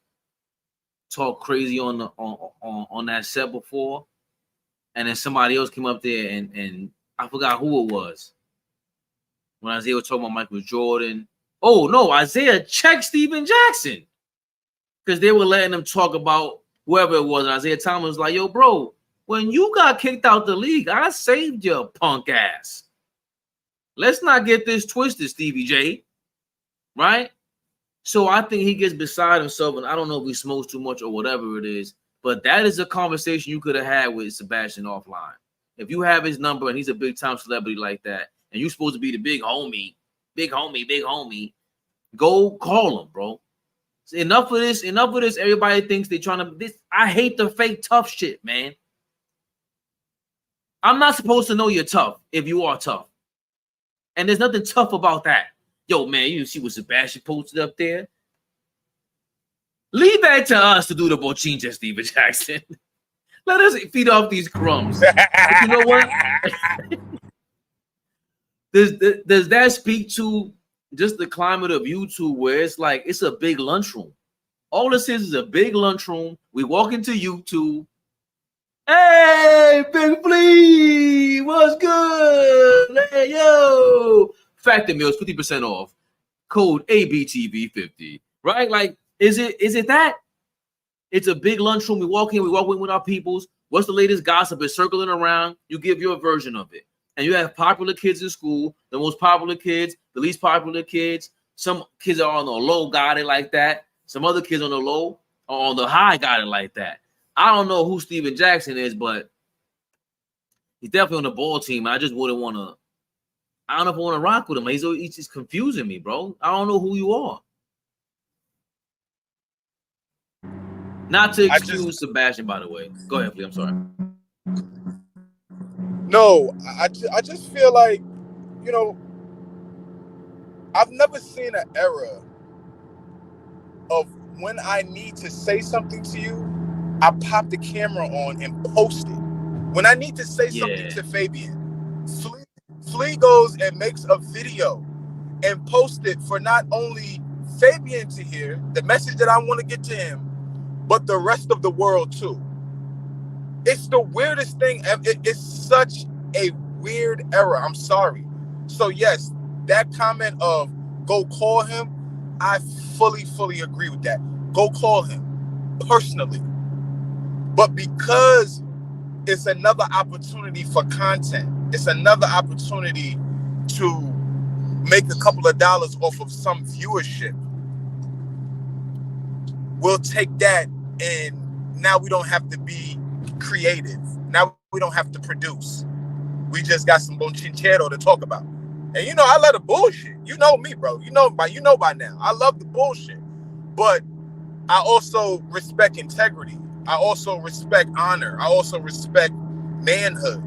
talk crazy on that set before, and then somebody else came up there and I forgot who it was. When Isaiah was talking about Michael Jordan. Oh no, Isaiah checked Steven Jackson because they were letting him talk about whoever it was. And Isaiah Thomas was like, "Yo, bro, when you got kicked out the league, I saved your punk ass. Let's not get this twisted, Stevie J." Right? So I think he gets beside himself, and I don't know if he smokes too much or whatever it is, but that is a conversation you could have had with Sebastian offline. If you have his number and he's a big-time celebrity like that, and you're supposed to be the big homie, go call him, bro. Enough of this. Everybody thinks they're trying to. I hate the fake tough shit, man. I'm not supposed to know you're tough if you are tough. And there's nothing tough about that. Yo, man, you see what Sebastian posted up there? Leave that to us to do the bochincha, Steven Jackson. Let us feed off these crumbs. But you know what? Does that speak to just the climate of YouTube where it's like it's a big lunchroom? All this is a big lunchroom. We walk into YouTube. Hey, Big Flea, what's good? Hey, yo. Factor meals 50% off. Code ABTV50. Right? Like, is it that? It's a big lunchroom. We walk in with our peoples. What's the latest gossip is circling around. You give your version of it. And you have popular kids in school, the most popular kids, the least popular kids. Some kids are on the low, got it like that. Some other kids on the low or on the high got it like that. I don't know who Steven Jackson is, but he's definitely on the ball team. I just wouldn't want to. I don't know if I want to rock with him. He's just confusing me, bro. I don't know who you are. Not to excuse Sebastian, by the way. Go ahead, please. I'm sorry. No, I just feel like, I've never seen an era of when I need to say something to you, I pop the camera on and post it. When I need to say something to Fabian, Flea goes and makes a video and posts it for not only Fabian to hear, the message that I want to get to him, but the rest of the world too. It's the weirdest thing. It's such a weird era. I'm sorry. So yes, that comment of go call him, I fully agree with that. Go call him personally. But because it's another opportunity for content, it's another opportunity to make a couple of dollars off of some viewership, we'll take that, and now we don't have to be creative. Now we don't have to produce. We just got some bonchinchero to talk about. And you know, I love the bullshit. You know me, bro. You know by now. I love the bullshit. But I also respect integrity. I also respect honor. I also respect manhood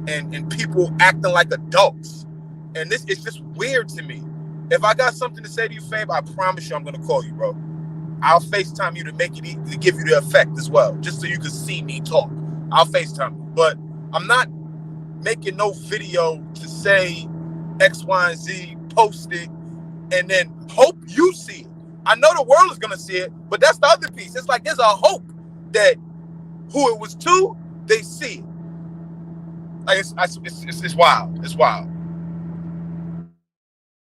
and people acting like adults. And this is just weird to me. If I got something to say to you, Fab, I promise you I'm gonna call you, bro. I'll FaceTime you to make it to give you the effect as well, just so you can see me talk. I'll FaceTime you. But I'm not making no video to say X, Y, and Z, post it, and then hope you see it. I know the world is gonna see it, but that's the other piece. It's like there's a hope that who it was to, they see it. Like it's wild. It's wild.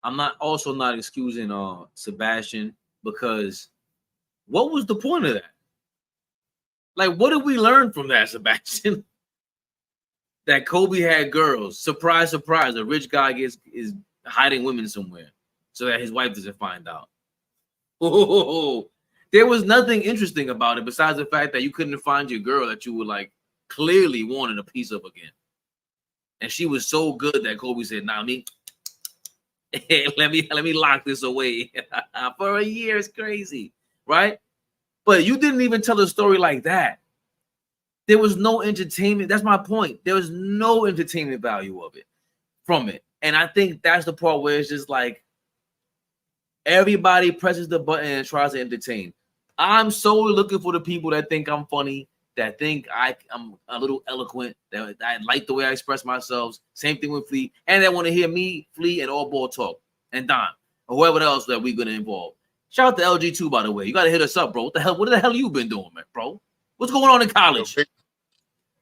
I'm not excusing Sebastian, because what was the point of that? Like, what did we learn from that, Sebastian? That Kobe had girls. Surprise, surprise. A rich guy is hiding women somewhere so that his wife doesn't find out. Oh, there was nothing interesting about it besides the fact that you couldn't find your girl that you were like clearly wanting a piece of again. And she was so good that Kobe said, "Nah, let me lock this away for a year." It's crazy, right? But you didn't even tell a story like that. There was no entertainment. That's my point. There was no entertainment value of it from it. And I think that's the part where it's just like everybody presses the button and tries to entertain. I'm solely looking for the people that think I'm funny, that think I'm a little eloquent, that I like the way I express myself. Same thing with Flea. And they want to hear me, Flea, and AllBall talk. And Don, or whoever else that we're going to involve. Shout out to LG2, by the way. You got to hit us up, bro. What the hell you been doing, man, bro? What's going on in college?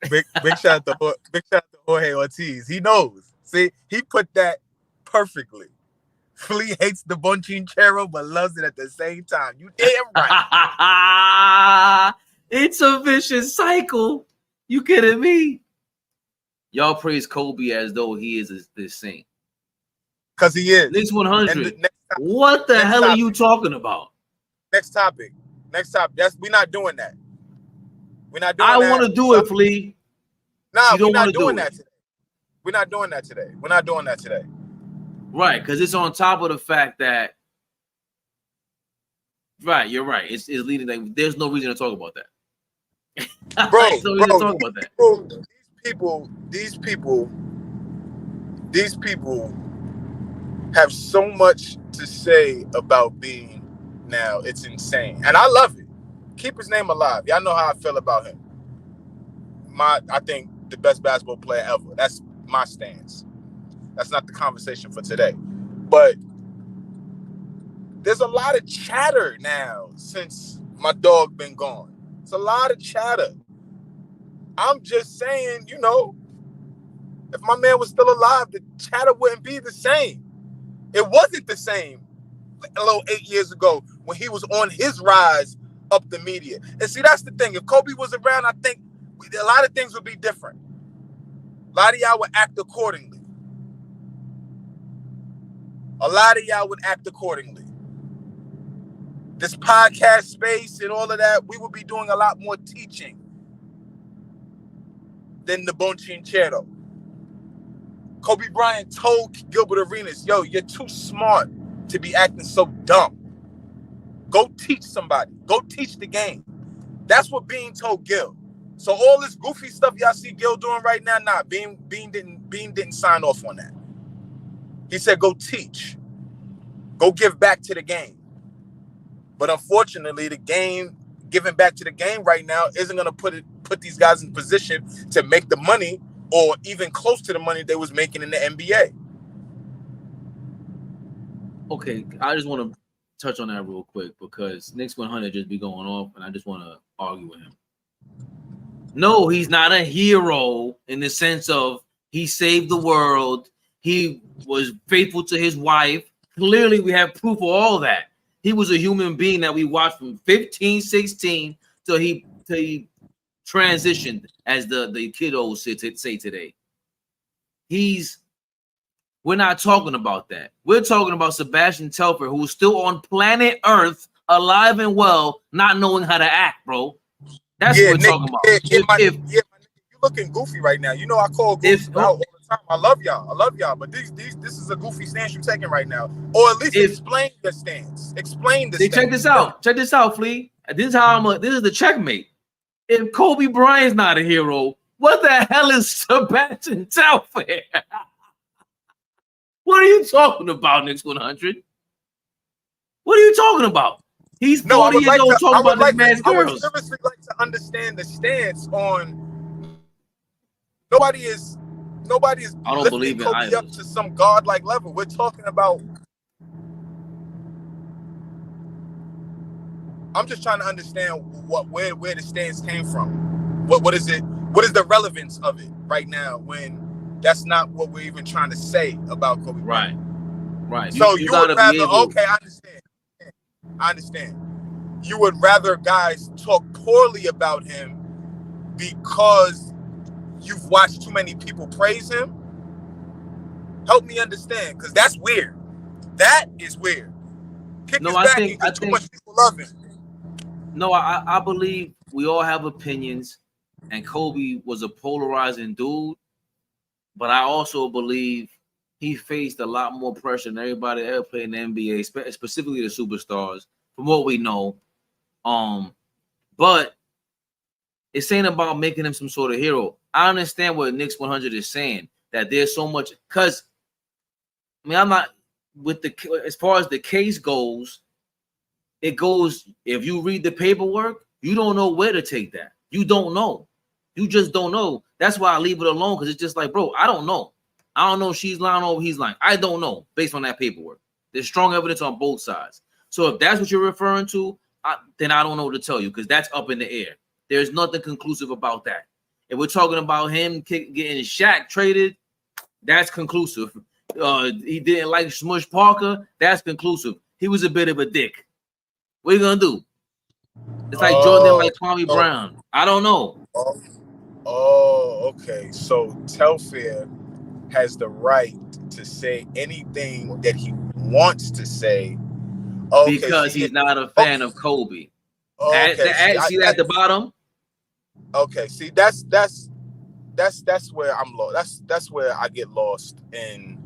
Big shout out to Jorge Ortiz. He knows. See, he put that perfectly. Flea hates the bonchinchero but loves it at the same time. You damn right. It's a vicious cycle. You kidding me? Y'all praise Kobe as though he is this saint. Because he is. Knicks 100. What the hell are you talking about? Next topic. We're not doing that. We're not doing that. I want to do it, Flea. Nah, we're not doing that today. We're not doing that today. Right, because it's on top of the fact that, right, you're right. It's leading. Like, there's no reason to talk about that. Bro, these people have so much to say about being now. It's insane. And I love it. Keep his name alive. Y'all know how I feel about him. I think the best basketball player ever. That's my stance. That's not the conversation for today. But there's a lot of chatter now since my dog been gone. It's a lot of chatter. I'm just saying, you know, if my man was still alive, the chatter wouldn't be the same. It wasn't the same a little 8 years ago when he was on his rise up the media. And see, that's the thing. If Kobe was around, I think a lot of things would be different. A lot of y'all would act accordingly. This podcast space and all of that, we would be doing a lot more teaching than the bonchinchero. Kobe Bryant told Gilbert Arenas, yo, you're too smart to be acting so dumb. Go teach somebody. Go teach the game. That's what Bean told Gil. So all this goofy stuff y'all see Gil doing right now, nah, Bean didn't sign off on that. He said, go teach. Go give back to the game. But unfortunately, the game, giving back to the game right now isn't going to put these guys in position to make the money or even close to the money they was making in the NBA. Okay, I just want to touch on that real quick because Knicks 100 just be going off, and I just want to argue with him. No, he's not a hero in the sense of he saved the world. He was faithful to his wife. Clearly, we have proof of all that. He was a human being that we watched from 15, 16 till he transitioned, as the kiddos say today. We're not talking about that. We're talking about Sebastian Telfair, who's still on planet Earth, alive and well, not knowing how to act, bro. That's Yeah, what we're Nick, talking about. yeah, my nigga, you looking goofy right now. You know I call goofies out all the time. I love y'all. But this is a goofy stance you're taking right now. Or at least explain the stance. Explain the stance. Check this out. Check this out, Flea. This is how this is the checkmate. If Kobe Bryant's not a hero, what the hell is Sebastian Telfair? What are you talking about, Knicks 100? What are you talking about? He's 40 years old talking about this man's girls. I would seriously like to understand the stance on nobody is I don't believe in Kobe idols. up to some godlike level. We're talking about. I'm just trying to understand where the stance came from. What is it? What is the relevance of it right now when that's not what we're even trying to say about Kobe Bryant? Right. So you would rather okay, I understand. You would rather guys talk poorly about him because you've watched too many people praise him? Help me understand, because that's weird. That is weird. I think too much people love him. No, I believe we all have opinions, and Kobe was a polarizing dude, but I also believe he faced a lot more pressure than everybody ever played in the NBA, specifically the superstars, from what we know. But it's ain't about making him some sort of hero. I understand what Knicks 100 is saying, that there's so much, because I mean, I'm not with as far as the case goes, it goes, if you read the paperwork, you don't know where to take that. You don't know. You just don't know. That's why I leave it alone, because it's just like, bro, I don't know. I don't know if she's lying or he's lying. I don't know based on that paperwork. There's strong evidence on both sides. So if that's what you're referring to, then I don't know what to tell you, because that's up in the air. There's nothing conclusive about that. If we're talking about him getting Shaq traded, that's conclusive. He didn't like Smush Parker, that's conclusive. He was a bit of a dick. What are you gonna do? It's like Jordan like Kwame Brown. I don't know. Okay. So Telfair has the right to say anything that he wants to say. Okay, because he's not a fan of Kobe. Okay, see that at the bottom? Okay, see that's where I'm lost. That's where I get lost in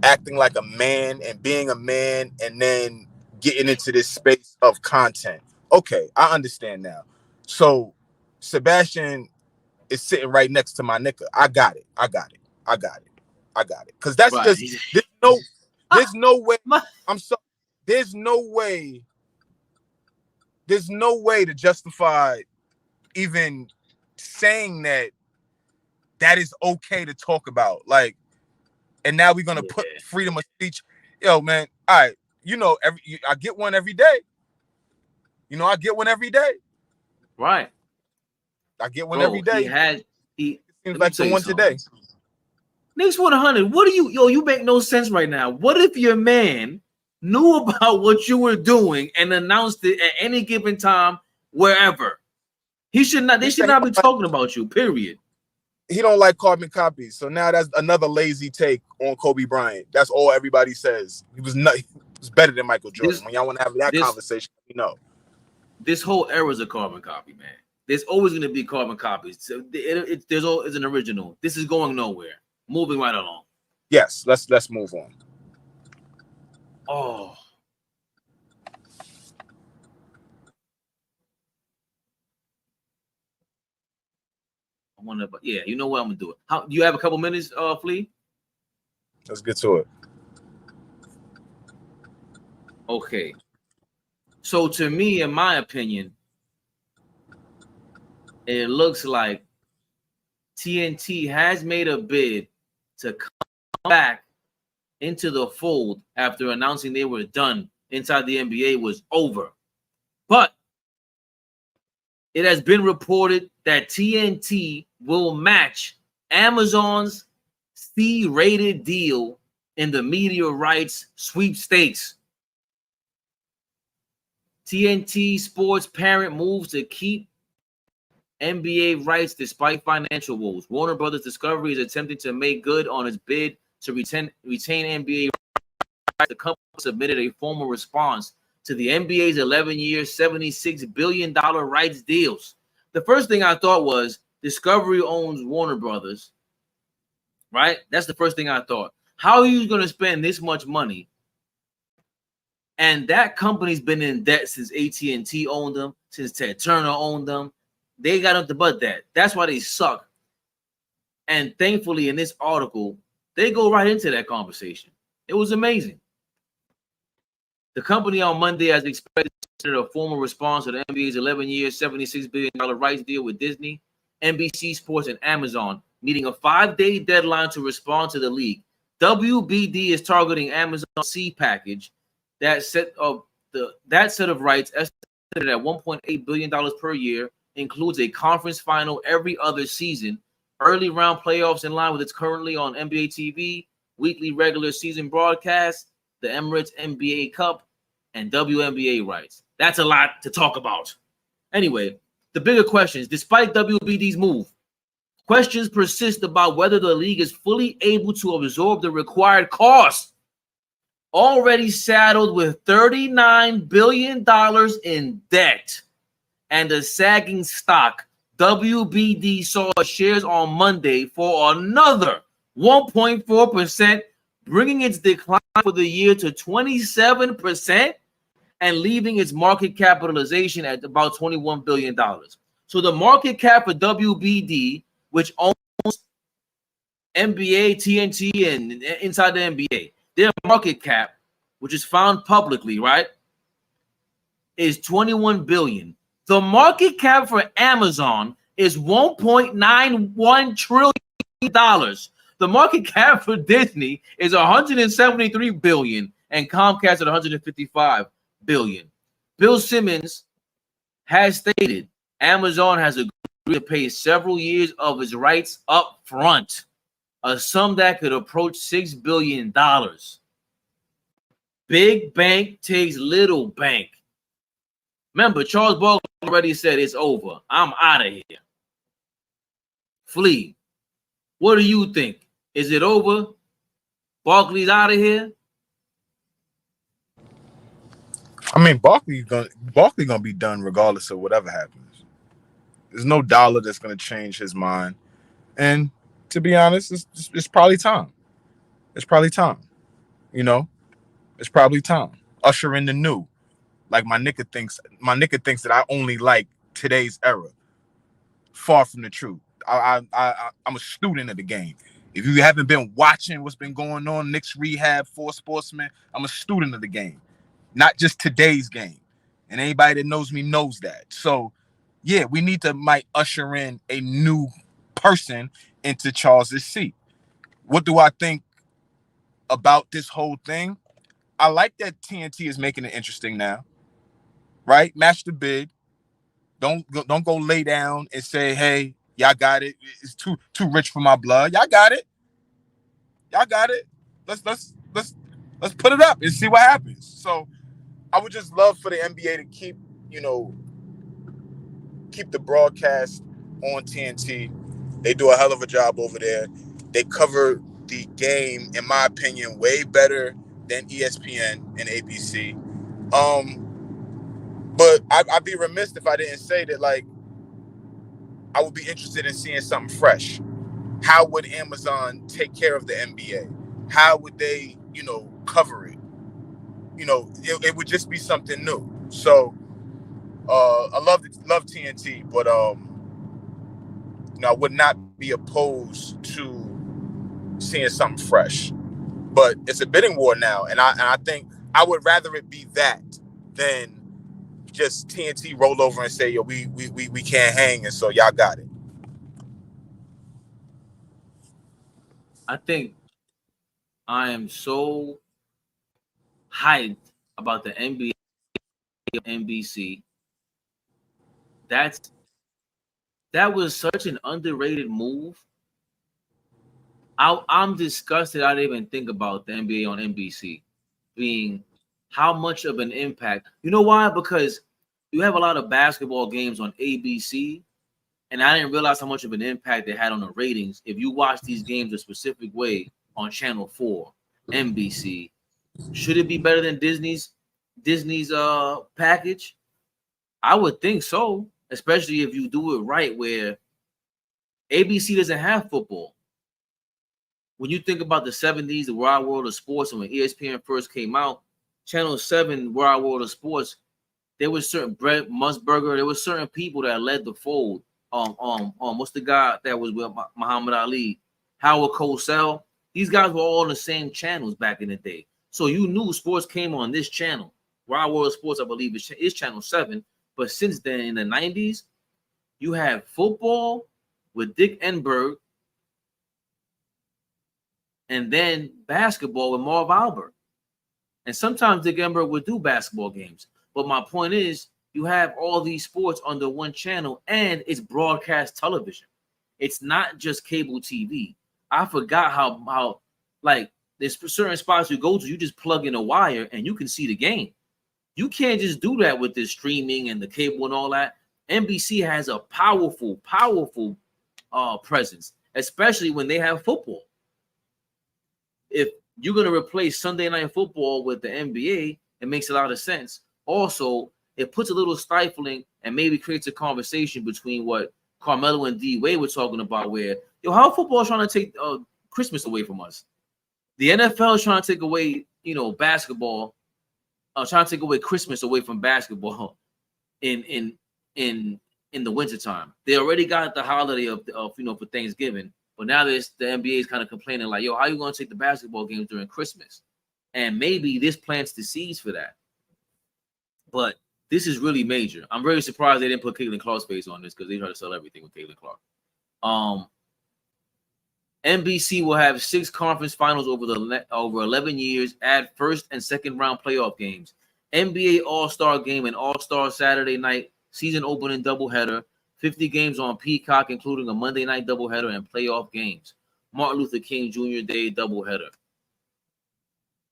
acting like a man and being a man and then getting into this space of content. Okay, I understand now. So Sebastian is sitting right next to my nigga. I got it. Because that's right. Just there's no way. I'm sorry. There's no way to justify even saying that is okay to talk about. Like, and now we're gonna put freedom of speech. Yo, man. All right. I get one every day. I get one every day. Right. I get one every day. He seems like the one today. Knicks 100. What do you make no sense right now. What if your man knew about what you were doing and announced it at any given time, wherever? They should not be talking about you, period. He don't like carbon copies. So now that's another lazy take on Kobe Bryant. That's all everybody says. He was better than Michael Jordan. When y'all want to have that conversation, This whole era is a carbon copy, man. There's always going to be carbon copies. So there's always an original. This is going nowhere. Moving right along. Yes, let's move on. Oh. You know what I'm gonna do it. How you have a couple minutes, Flea? Let's get to it. Okay. So to me, in my opinion, it looks like TNT has made a bid to come back into the fold after announcing they were done inside the NBA was over. But it has been reported that TNT will match Amazon's C-rated deal in the media rights sweepstakes. TNT Sports parent moves to keep NBA rights despite financial woes. Warner Brothers Discovery is attempting to make good on its bid to retain NBA rights. The company submitted a formal response to the NBA's 11-year, $76 billion rights deals. The first thing I thought was Discovery owns Warner Brothers, right? That's the first thing I thought. How are you going to spend this much money? And that company's been in debt since AT&T owned them, since Ted Turner owned them. They got nothing but that. That's why they suck. And thankfully, in this article, they go right into that conversation. It was amazing. The company on Monday, as expected, a formal response to the NBA's 11-year, $76 billion rights deal with Disney, NBC Sports, and Amazon, meeting a 5-day deadline to respond to the league. WBD is targeting Amazon's C package. That set of rights, estimated at $1.8 billion per year, includes a conference final every other season, early round playoffs in line with its currently on NBA TV, weekly regular season broadcasts, the Emirates NBA Cup, and WNBA rights. That's a lot to talk about. Anyway, the bigger questions, despite WBD's move, questions persist about whether the league is fully able to absorb the required costs. Already saddled with $39 billion in debt and a sagging stock, WBD saw shares on Monday for another 1.4%, bringing its decline for the year to 27% and leaving its market capitalization at about $21 billion. So the market cap for WBD, which owns NBA, TNT, and inside the NBA, their market cap, which is found publicly, right, is $21 billion. The market cap for Amazon is $1.91 trillion. The market cap for Disney is $173 billion, and Comcast at $155 billion. Bill Simmons has stated Amazon has agreed to pay several years of its rights up front, a sum that could approach $6 billion. Big bank takes little bank. Remember, Charles Barkley already said it's over. I'm out of here. Flea, what do you think? Is it over? Barkley's out of here? I mean, Barkley gonna be done regardless of whatever happens. There's no dollar that's gonna change his mind. And to be honest, it's probably time. It's probably time. You know, it's probably time. Usher in the new. Like my nigga thinks that I only like today's era. Far from the truth. I'm a student of the game. If you haven't been watching what's been going on, Knicks Rehab, Four Sportsmen, I'm a student of the game, not just today's game. And anybody that knows me knows that. So, yeah, we need to might usher in a new person into Charles's seat. What do I think about this whole thing? I like that TNT is making it interesting now, right? Match the bid. Don't go lay down and say, hey, y'all got it. It's too rich for my blood. Y'all got it. Y'all got it. Let's put it up and see what happens. So I would just love for the NBA to keep the broadcast on TNT. They do a hell of a job over there. They cover the game, in my opinion, way better than ESPN and ABC. But I'd be remiss if I didn't say that, like, I would be interested in seeing something fresh. How would Amazon take care of the NBA? How would they, cover it? It would just be something new. So I love TNT, but I would not be opposed to seeing something fresh. But it's a bidding war now, and I think I would rather it be that than just TNT roll over and say, yo, we can't hang, and so y'all got it. I think I am so hyped about the NBA NBC. That was such an underrated move. I'm disgusted I didn't even think about the NBA on NBC being how much of an impact. You know why? Because you have a lot of basketball games on ABC, and I didn't realize how much of an impact they had on the ratings. If you watch these games a specific way on Channel 4, NBC, should it be better than Disney's? Disney's package? I would think so, especially if you do it right, where ABC doesn't have football. When you think about the 70s, the Wild World of Sports, and when ESPN first came out, Channel 7, Wild World of Sports, there was certain Brett Musburger, there was certain people that led the fold. What's the guy that was with Muhammad Ali? Howard Cosell. These guys were all on the same channels back in the day. So you knew sports came on this channel. Wild World of Sports, I believe, is Channel 7. But since then, in the 90s, you have football with Dick Enberg, and then basketball with Marv Albert. And sometimes Dick Enberg would do basketball games. But my point is, you have all these sports under one channel, and it's broadcast television. It's not just cable TV. I forgot how like there's certain spots you go to, you just plug in a wire and you can see the game. You can't just do that with this streaming and the cable and all that. NBC has a powerful presence, especially when they have football. If you're going to replace Sunday Night Football with the NBA, it makes a lot of sense. Also, it puts a little stifling and maybe creates a conversation between what Carmelo and D Wade were talking about, where, how football is trying to take Christmas away from us. The NFL is trying to take away, basketball, trying to take away Christmas away from basketball in the wintertime. They already got the holiday of for Thanksgiving, but now the NBA is kind of complaining like, how are you going to take the basketball games during Christmas? And maybe this plants the seeds for that. But this is really major. I'm very surprised they didn't put Caitlin Clark's face on this, because they try to sell everything with Caitlin Clark. NBC will have 6 conference finals over 11 years, add first and second round playoff games, NBA All-Star Game and All-Star Saturday night season opening doubleheader, 50 games on Peacock, including a Monday night doubleheader and playoff games, Martin Luther King Jr. Day doubleheader.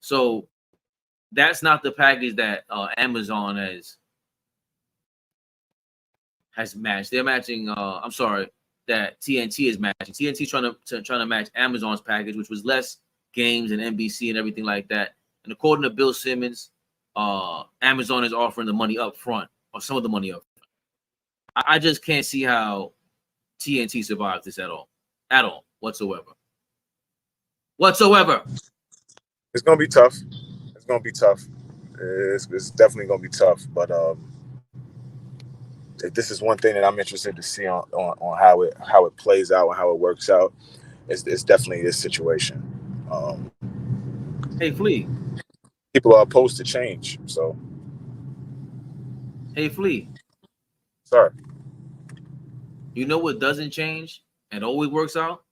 So that's not the package that Amazon has matched. They're matching. That TNT is matching. TNT trying to match Amazon's package, which was less games and NBC and everything like that. And according to Bill Simmons, Amazon is offering the money up front, or some of the money up front. I just can't see how TNT survives this at all, whatsoever. It's gonna be tough. It's gonna be tough. It's definitely gonna be tough. But this is one thing that I'm interested to see on how it plays out and how it works out. It's definitely this situation. Hey, Flea. People are opposed to change. So. Hey, Flea. Sorry. You know what doesn't change and always works out?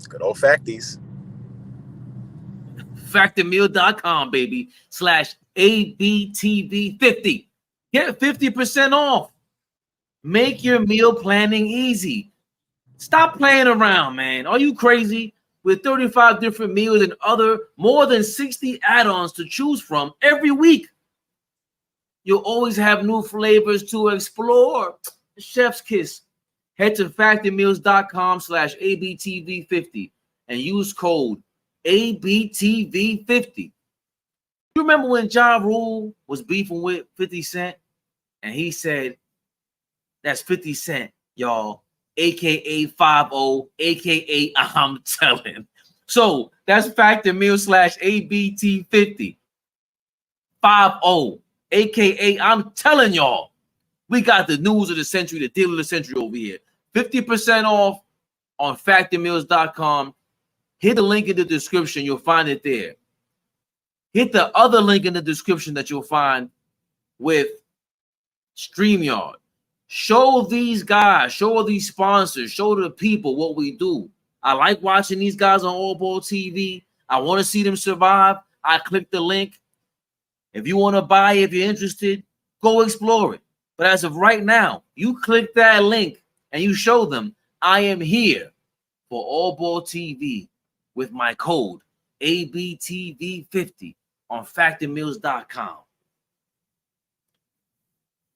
Good old facties. Factormeal.com, baby, /ABTV50. Get 50% off. Make your meal planning easy. Stop playing around, man. Are you crazy? With 35 different meals and more than 60 add-ons to choose from every week. You'll always have new flavors to explore. Chef's kiss. Head to factormeals.com /ABTV50 and use code ABTV50. You remember when Ja Rule was beefing with 50 Cent and he said, that's 50 Cent, y'all, aka 50, aka I'm telling. So that's Factormeal /ABT50 50, aka I'm telling y'all. We got the news of the century, the deal of the century over here. 50% off on factormeals.com. Hit the link in the description. You'll find it there. Hit the other link in the description that you'll find with StreamYard. Show these guys, show these sponsors, show the people what we do. I like watching these guys on AllBall TV. I want to see them survive. I click the link. If you want to buy, if you're interested, go explore it. But as of right now, you click that link and you show them I am here for AllBall TV with my code ABTV50 on factormeals.com.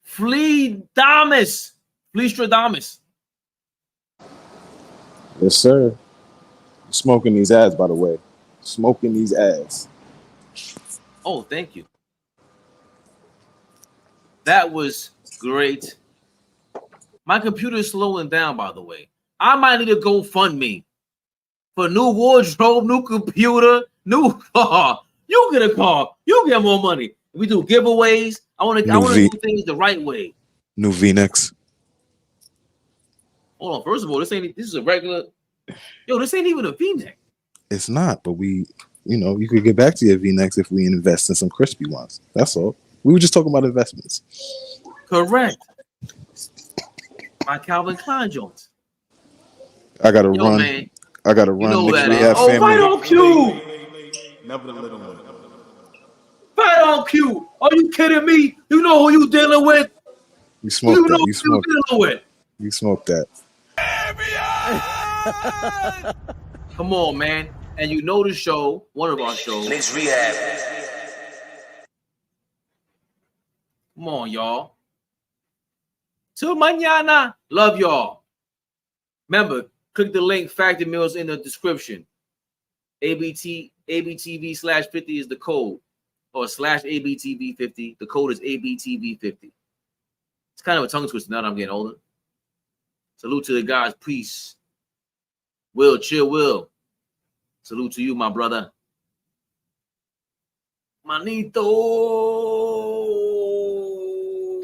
Fleestradamus. Yes, sir. Smoking these ads, by the way. Smoking these ads. Oh, thank you. That was great. My computer is slowing down, by the way. I might need to GoFundMe for new wardrobe, new computer, new car. You get a car. You get more money. We do giveaways. I want to do things the right way. New V-necks. Hold on. First of all, this is a regular. Yo, this ain't even a V-neck. It's not, but you could get back to your V-necks if we invest in some crispy ones. That's all. We were just talking about investments. Correct. My Calvin Klein joints. I gotta run. Man, I gotta run. You know Knicks that. Rehab Oh, family. fight on cue. Never the little one. Fight on cue. Are you kidding me? You know who you dealing with? You smoked that. You smoked. With. You smoked that. Come on, man. And you know the show, one of our shows. Knicks Rehab. Come on, y'all. Till mañana. Love y'all. Remember, click the link, Factor Meals in the description. ABTV/50 is the code. Or /ABTV50. The code is ABTV50. It's kind of a tongue twister now that I'm getting older. Salute to the guys. Peace. Will, chill, Will. Salute to you, my brother. Manito.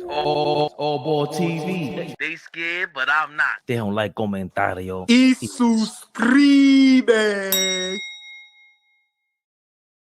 AllBall TV. They scared, but I'm not. They don't like comentario. Y suscribe.